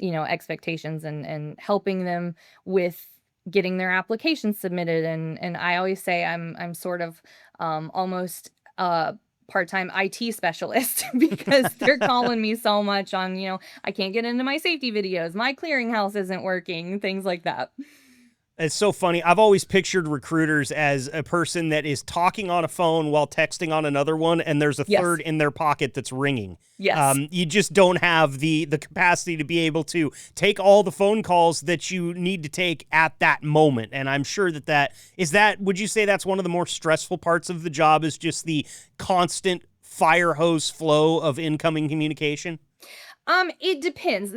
expectations, and helping them with getting their applications submitted. And I always say I'm sort of almost a part-time IT specialist because they're calling me so much on, I can't get into my safety videos, my clearinghouse isn't working, things like that. It's so funny. I've always pictured recruiters as a person that is talking on a phone while texting on another one, and there's a Yes. third in their pocket that's ringing. Yes. You just don't have the capacity to be able to take all the phone calls that you need to take at that moment. And I'm sure would you say that's one of the more stressful parts of the job, is just the constant fire hose flow of incoming communication? It depends.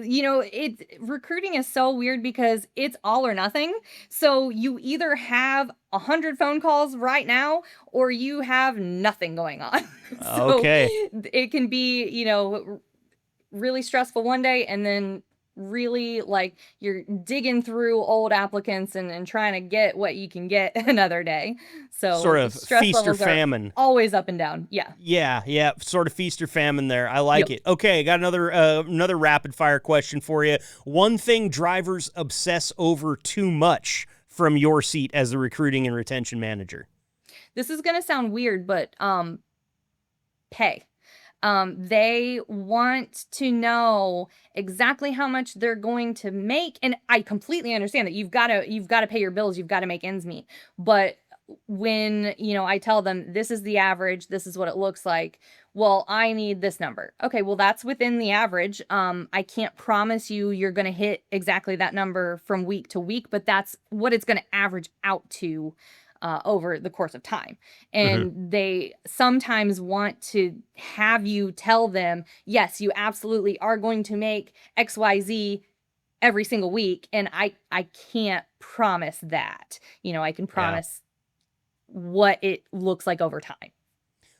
Recruiting is so weird because it's all or nothing. So you either have 100 phone calls right now, or you have nothing going on. So Okay. it can be, really stressful one day, and then really like you're digging through old applicants and trying to get what you can get another day. So Sort of stress feast or levels are famine. always up and down. Yeah. Yeah, sort of feast or famine there. I like Yep. it. Okay, got another rapid fire question for you. One thing drivers obsess over too much from your seat as the recruiting and retention manager. This is going to sound weird, but pay. They want to know exactly how much they're going to make, and I completely understand that you've got to pay your bills, you've got to make ends meet. But when, I tell them this is the average, this is what it looks like, well, I need this number. Okay, well, that's within the average. I can't promise you're going to hit exactly that number from week to week, but that's what it's going to average out to over the course of time. And they sometimes want to have you tell them, yes, you absolutely are going to make XYZ every single week. And I can't promise that. I can promise what it looks like over time.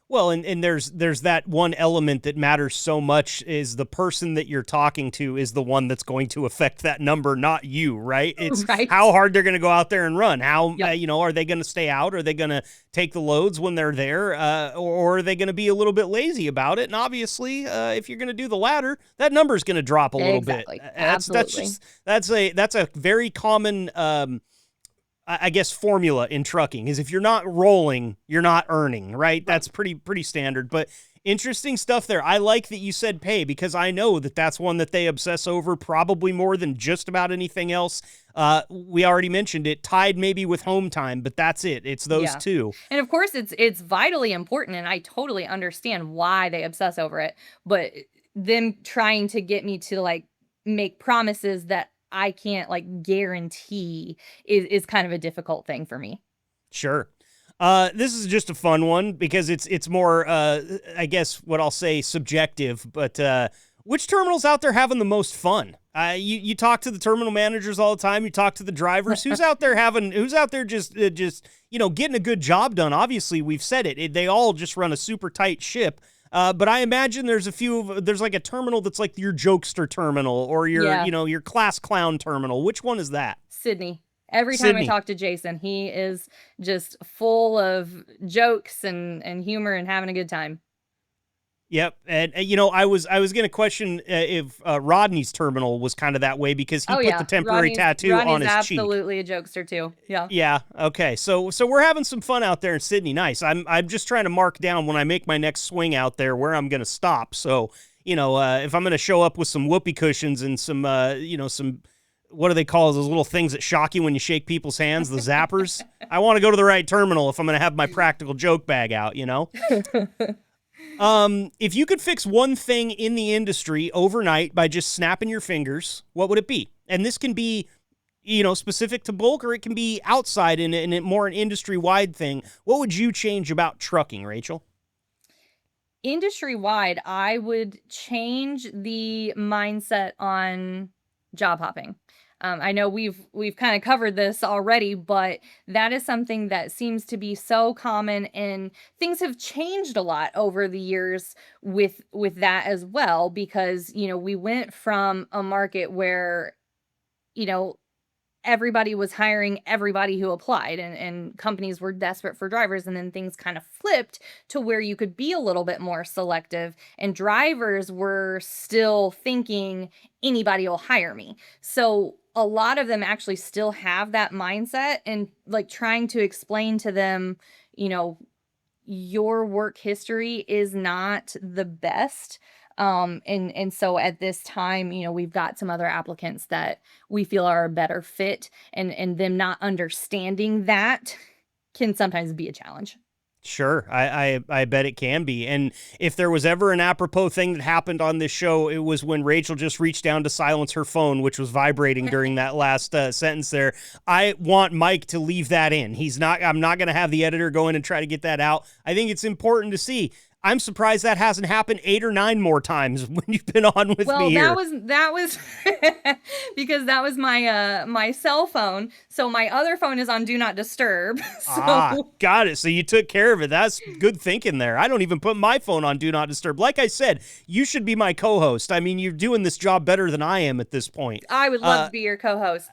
Well, and there's that one element that matters so much, is the person that you're talking to is the one that's going to affect that number, not you, right? It's Right. how hard they're going to go out there and run. How, Yep. are they going to stay out? Are they going to take the loads when they're there? Or are they going to be a little bit lazy about it? And obviously, if you're going to do the latter, that number is going to drop a little Exactly. bit. Absolutely. That's a very common, I guess, formula in trucking, is if you're not rolling, you're not earning, right? That's pretty standard. But interesting stuff there. I like that you said pay, because I know that that's one that they obsess over probably more than just about anything else. We already mentioned it, tied maybe with home time, but that's it. It's those two. And of course, it's vitally important, and I totally understand why they obsess over it. But them trying to get me to like make promises that I can't like guarantee is kind of a difficult thing for me. Sure. This is just a fun one because it's more, I guess what I'll say, subjective, but which terminal's out there having the most fun? You talk to the terminal managers all the time. You talk to the drivers. Who's out there just getting a good job done? Obviously, we've said it. They all just run a super tight ship. But I imagine there's like a terminal that's like your jokester terminal, or your class clown terminal. Which one is that? Sydney. Every time I talk to Jason, he is just full of jokes and humor and having a good time. Yep, and I was going to question if Rodney's terminal was kind of that way, because he put the temporary tattoo on his cheek. Rodney's absolutely a jokester too. Yeah. Yeah. Okay. So we're having some fun out there in Sydney. Nice. I'm just trying to mark down when I make my next swing out there where I'm going to stop. So if I'm going to show up with some whoopee cushions and some some, what do they call those little things that shock you when you shake people's hands, the zappers? I want to go to the right terminal if I'm going to have my practical joke bag out. If you could fix one thing in the industry overnight by just snapping your fingers, what would it be? And this can be, specific to Bulk, or it can be outside in more an industry-wide thing. What would you change about trucking, Rachel? Industry-wide, I would change the mindset on job hopping. I know we've kind of covered this already, but that is something that seems to be so common, and things have changed a lot over the years with that as well, because we went from a market where you know everybody was hiring everybody who applied, and companies were desperate for drivers, and then things kind of flipped to where you could be a little bit more selective, and drivers were still thinking anybody will hire me. So a lot of them actually still have that mindset, and like trying to explain to them, you know, your work history is not the best. And so at this time, we've got some other applicants that we feel are a better fit, and them not understanding that can sometimes be a challenge. Sure, I bet it can be. And if there was ever an apropos thing that happened on this show, it was when Rachel just reached down to silence her phone, which was vibrating during that last sentence there. I want Mike to leave that in. I'm not going to have the editor go in and try to get that out. I think it's important to see. I'm surprised that hasn't happened 8 or 9 more times when you've been on with me here. Well, that was because that was my my cell phone. So my other phone is on Do Not Disturb. So Got it. So you took care of it. That's good thinking there. I don't even put my phone on Do Not Disturb. Like I said, you should be my co-host. I mean, you're doing this job better than I am at this point. I would love to be your co-host.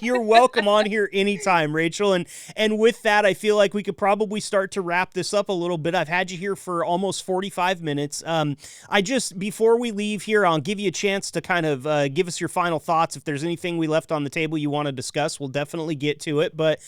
You're welcome on here anytime, Rachel. And with that, I feel like we could probably start to wrap this up a little bit. I've had you here for almost 45 minutes. Before we leave here, I'll give you a chance to kind of give us your final thoughts. If there's anything we left on the table you want to discuss, we'll definitely get to it. But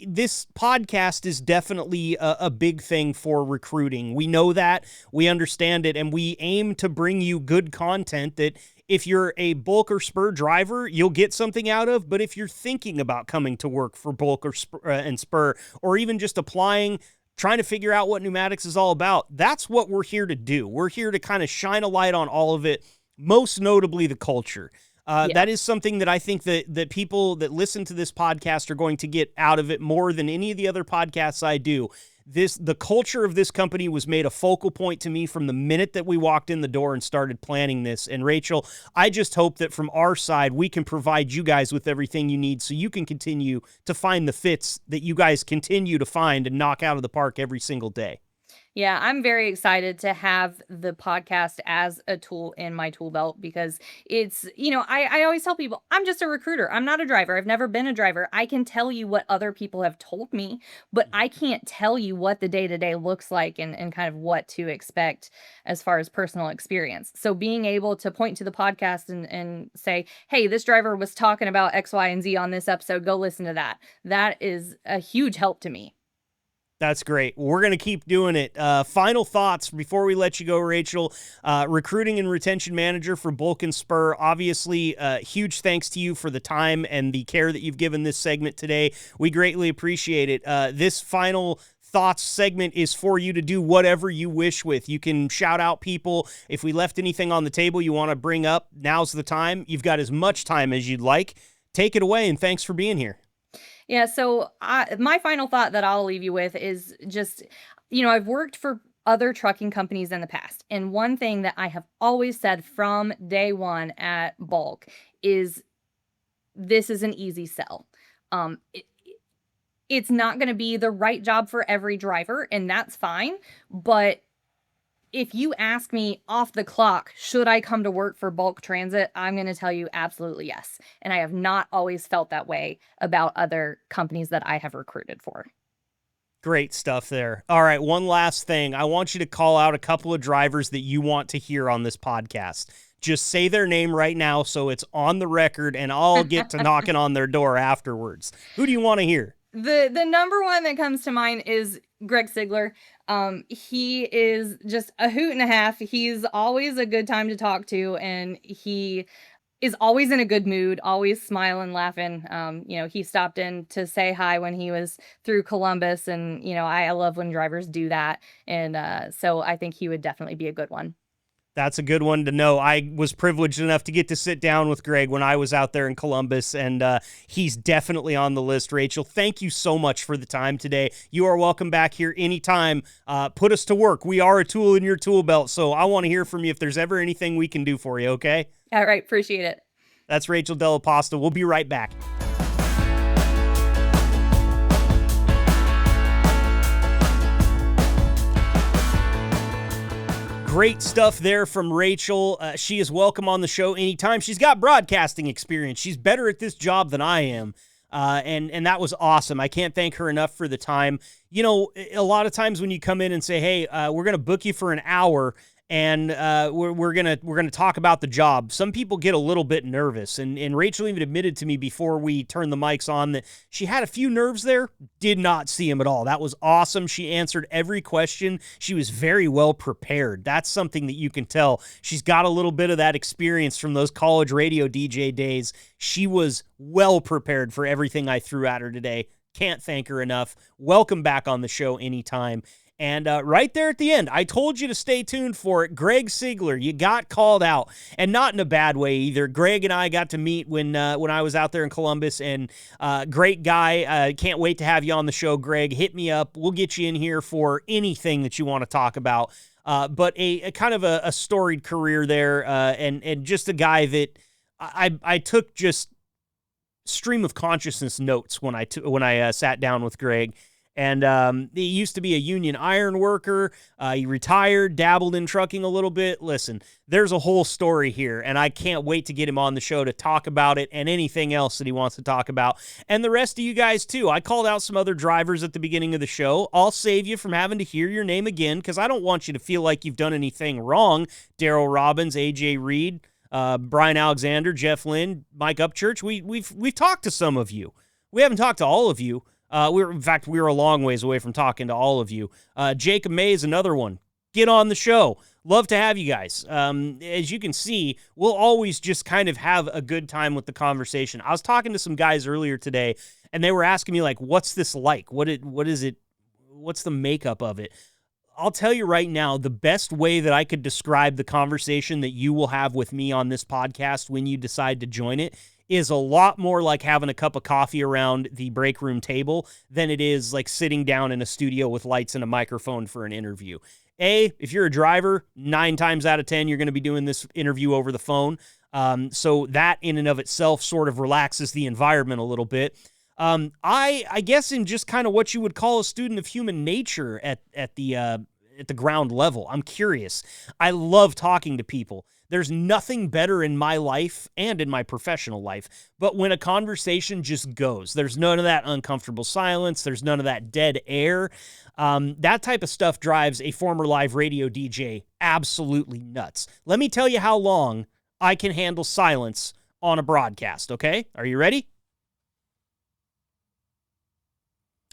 this podcast is definitely a big thing for recruiting. We know that, we understand it, and we aim to bring you good content that if you're a Bulk or Spur driver, you'll get something out of. But if you're thinking about coming to work for Bulk or and Spur, or even just applying, trying to figure out what pneumatics is all about, that's what we're here to do. We're here to kind of shine a light on all of it, most notably the culture. That is something that I think that people that listen to this podcast are going to get out of it more than any of the other podcasts I do. The culture of this company was made a focal point to me from the minute that we walked in the door and started planning this. And Rachel, I just hope that from our side, we can provide you guys with everything you need so you can continue to find the fits that you guys continue to find and knock out of the park every single day. Yeah, I'm very excited to have the podcast as a tool in my tool belt, because it's, I always tell people, I'm just a recruiter. I'm not a driver. I've never been a driver. I can tell you what other people have told me, but I can't tell you what the day-to-day looks like, and kind of what to expect as far as personal experience. So being able to point to the podcast and say, hey, this driver was talking about X, Y, and Z on this episode, go listen to that. That is a huge help to me. That's great. We're going to keep doing it. Final thoughts before we let you go, Rachel. Recruiting and retention manager for Bulk and Spur. Obviously, huge thanks to you for the time and the care that you've given this segment today. We greatly appreciate it. This final thoughts segment is for you to do whatever you wish with. You can shout out people. If we left anything on the table you want to bring up, now's the time. You've got as much time as you'd like. Take it away, and thanks for being here. Yeah, so my final thought that I'll leave you with is just, I've worked for other trucking companies in the past, and one thing that I have always said from day one at Bulk is this is an easy sell. It's not going to be the right job for every driver, and that's fine, but if you ask me off the clock, should I come to work for Bulk Transit? I'm going to tell you absolutely yes. And I have not always felt that way about other companies that I have recruited for. Great stuff there. All right, one last thing. I want you to call out a couple of drivers that you want to hear on this podcast. Just say their name right now so it's on the record, and I'll get to knocking on their door afterwards. Who do you want to hear? The number one that comes to mind is Greg Sigler. He is just a hoot and a half. He's always a good time to talk to, and he is always in a good mood, always smiling, laughing. He stopped in to say hi when he was through Columbus, and I love when drivers do that. And so I think he would definitely be a good one. That's a good one to know. I was privileged enough to get to sit down with Greg when I was out there in Columbus, and he's definitely on the list. Rachel, thank you so much for the time today. You are welcome back here anytime. Put us to work. We are a tool in your tool belt, so I want to hear from you if there's ever anything we can do for you, okay? All right, appreciate it. That's Rachel Dellaposta. We'll be right back. Great stuff there from Rachel. She is welcome on the show anytime. She's got broadcasting experience. She's better at this job than I am. And that was awesome. I can't thank her enough for the time. You know, a lot of times when you come in and say, hey, we're going to book you for an hour and we're gonna talk about the job, some people get a little bit nervous. And Rachel even admitted to me before we turned the mics on that she had a few nerves there, did not see them at all. That was awesome. She answered every question. She was very well prepared. That's something that you can tell. She's got a little bit of that experience from those college radio DJ days. She was well prepared for everything I threw at her today. Can't thank her enough. Welcome back on the show anytime. And right there at the end, I told you to stay tuned for it. Greg Sigler, you got called out, and not in a bad way either. Greg and I got to meet when I was out there in Columbus, and great guy. Can't wait to have you on the show, Greg. Hit me up. We'll get you in here for anything that you want to talk about. But a kind of a storied career there, and just a guy that I took just stream of consciousness notes when I sat down with Greg. And he used to be a union iron worker. He retired, dabbled in trucking a little bit. Listen, there's a whole story here, and I can't wait to get him on the show to talk about it and anything else that he wants to talk about. And the rest of you guys, too. I called out some other drivers at the beginning of the show. I'll save you from having to hear your name again because I don't want you to feel like you've done anything wrong. Darryl Robbins, AJ Reed, Brian Alexander, Jeff Lynn, Mike Upchurch. We've talked to some of you. We haven't talked to all of you. We were a long ways away from talking to all of you. Jacob May is another one. Get on the show. Love to have you guys. As you can see, we'll always just kind of have a good time with the conversation. I was talking to some guys earlier today, and they were asking me, like, what's this like? What is it? What's the makeup of it? I'll tell you right now, the best way that I could describe the conversation that you will have with me on this podcast when you decide to join it is a lot more like having a cup of coffee around the break room table than it is like sitting down in a studio with lights and a microphone for an interview. If you're a driver, 9 times out of 10, you're going to be doing this interview over the phone. So that in and of itself sort of relaxes the environment a little bit. I guess in just kind of what you would call a student of human nature at the ground level, I'm curious. I love talking to people. There's nothing better in my life and in my professional life, but when a conversation just goes, there's none of that uncomfortable silence. There's none of that dead air. That type of stuff drives a former live radio DJ absolutely nuts. Let me tell you how long I can handle silence on a broadcast, okay? Are you ready?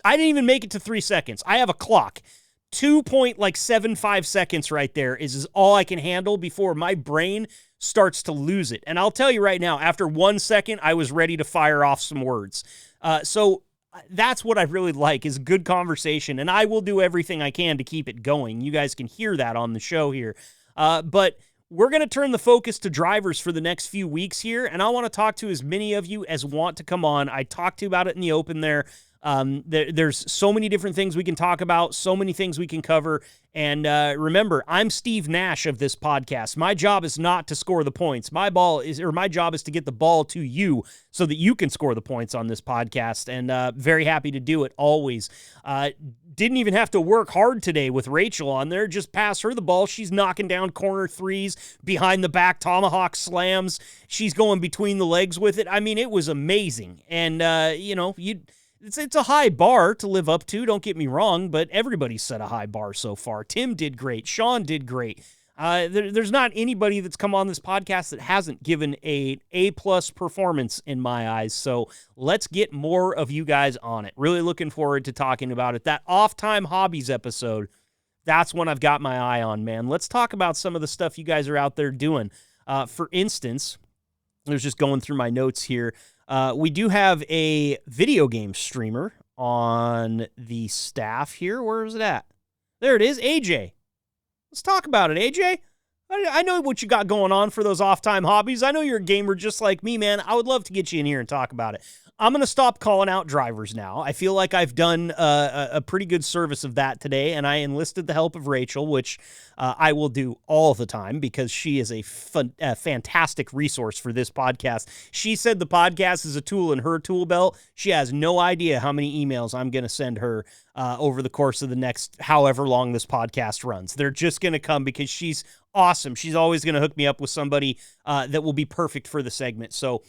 I didn't even make it to 3 seconds. I have a clock. 2.75 seconds right there is all I can handle before my brain starts to lose it. And I'll tell you right now, after 1 second, I was ready to fire off some words. So that's what I really like is good conversation, and I will do everything I can to keep it going. You guys can hear that on the show here. But we're going to turn the focus to drivers for the next few weeks here, and I want to talk to as many of you as want to come on. I talked to you about it in the open there. There's so many different things we can talk about, so many things we can cover. And remember, I'm Steve Nash of this podcast. My job is not to score the points. My job is to get the ball to you so that you can score the points on this podcast. And very happy to do it always. Didn't even have to work hard today with Rachel on there. Just pass her the ball. She's knocking down corner threes, behind the back tomahawk slams. She's going between the legs with it. I mean, it was amazing. And, It's a high bar to live up to, don't get me wrong, but everybody's set a high bar so far. Tim did great. Sean did great. There's not anybody that's come on this podcast that hasn't given a A-plus performance in my eyes, so let's get more of you guys on it. Really looking forward to talking about it. That Off-Time Hobbies episode, that's one I've got my eye on, man. Let's talk about some of the stuff you guys are out there doing. For instance, I was just going through my notes here. We do have a video game streamer on the staff here. Where is it at? There it is, AJ. Let's talk about it, AJ. I know what you got going on for those off-time hobbies. I know you're a gamer just like me, man. I would love to get you in here and talk about it. I'm going to stop calling out drivers now. I feel like I've done a pretty good service of that today, and I enlisted the help of Rachel, which I will do all the time because she is a fantastic resource for this podcast. She said the podcast is a tool in her tool belt. She has no idea how many emails I'm going to send her over the course of the next however long this podcast runs. They're just going to come because she's awesome. She's always going to hook me up with somebody that will be perfect for the segment. So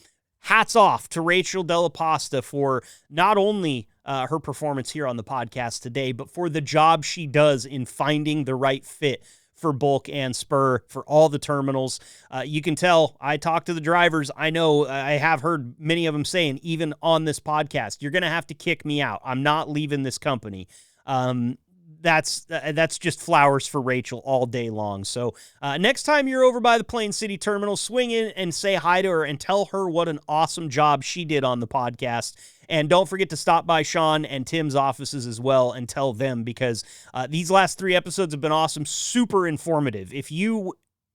hats off to Rachel Dellaposta for not only her performance here on the podcast today, but for the job she does in finding the right fit for Bulk and Spur for all the terminals. You can tell I talk to the drivers. I know I have heard many of them saying, even on this podcast, you're going to have to kick me out. I'm not leaving this company. That's just flowers for Rachel all day long. So next time you're over by the Plain City Terminal, swing in and say hi to her and tell her what an awesome job she did on the podcast. And don't forget to stop by Sean and Tim's offices as well and tell them, because these last 3 episodes have been awesome, super informative. If you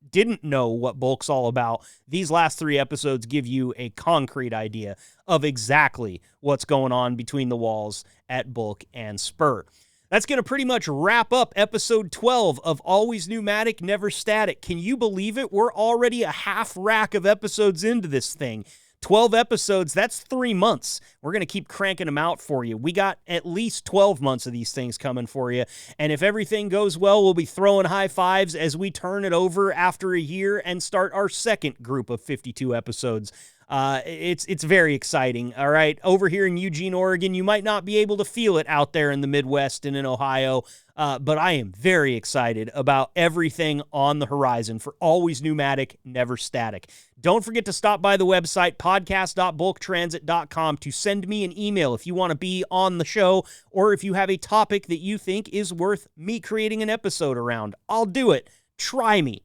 didn't know what Bulk's all about, these last 3 episodes give you a concrete idea of exactly what's going on between the walls at Bulk and Spur. That's going to pretty much wrap up episode 12 of Always Pneumatic, Never Static. Can you believe it? We're already a half rack of episodes into this thing. 12 episodes, that's 3 months. We're going to keep cranking them out for you. We got at least 12 months of these things coming for you. And if everything goes well, we'll be throwing high fives as we turn it over after a year and start our second group of 52 episodes. It's very exciting. All right. Over here in Eugene, Oregon, you might not be able to feel it out there in the Midwest and in Ohio. But I am very excited about everything on the horizon for Always Pneumatic, Never Static. Don't forget to stop by the website, podcast.bulktransit.com, to send me an email if you want to be on the show, or if you have a topic that you think is worth me creating an episode around. I'll do it. Try me.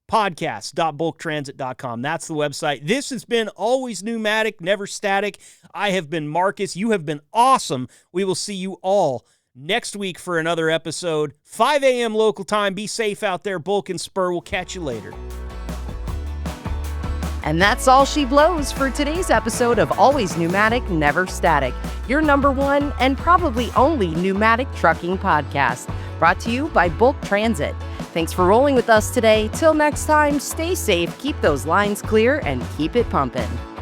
Podcast.bulktransit.com. That's the website. This has been Always Pneumatic, Never Static. I have been Marcus. You have been awesome. We will see you all next week for another episode. 5 a.m. local time. Be safe out there, Bulk and Spur. We'll catch you later. And that's all she blows for today's episode of Always Pneumatic, Never Static, your #1 and probably only pneumatic trucking podcast, brought to you by Bulk Transit. Thanks for rolling with us today. Till next time, stay safe, keep those lines clear, and keep it pumping.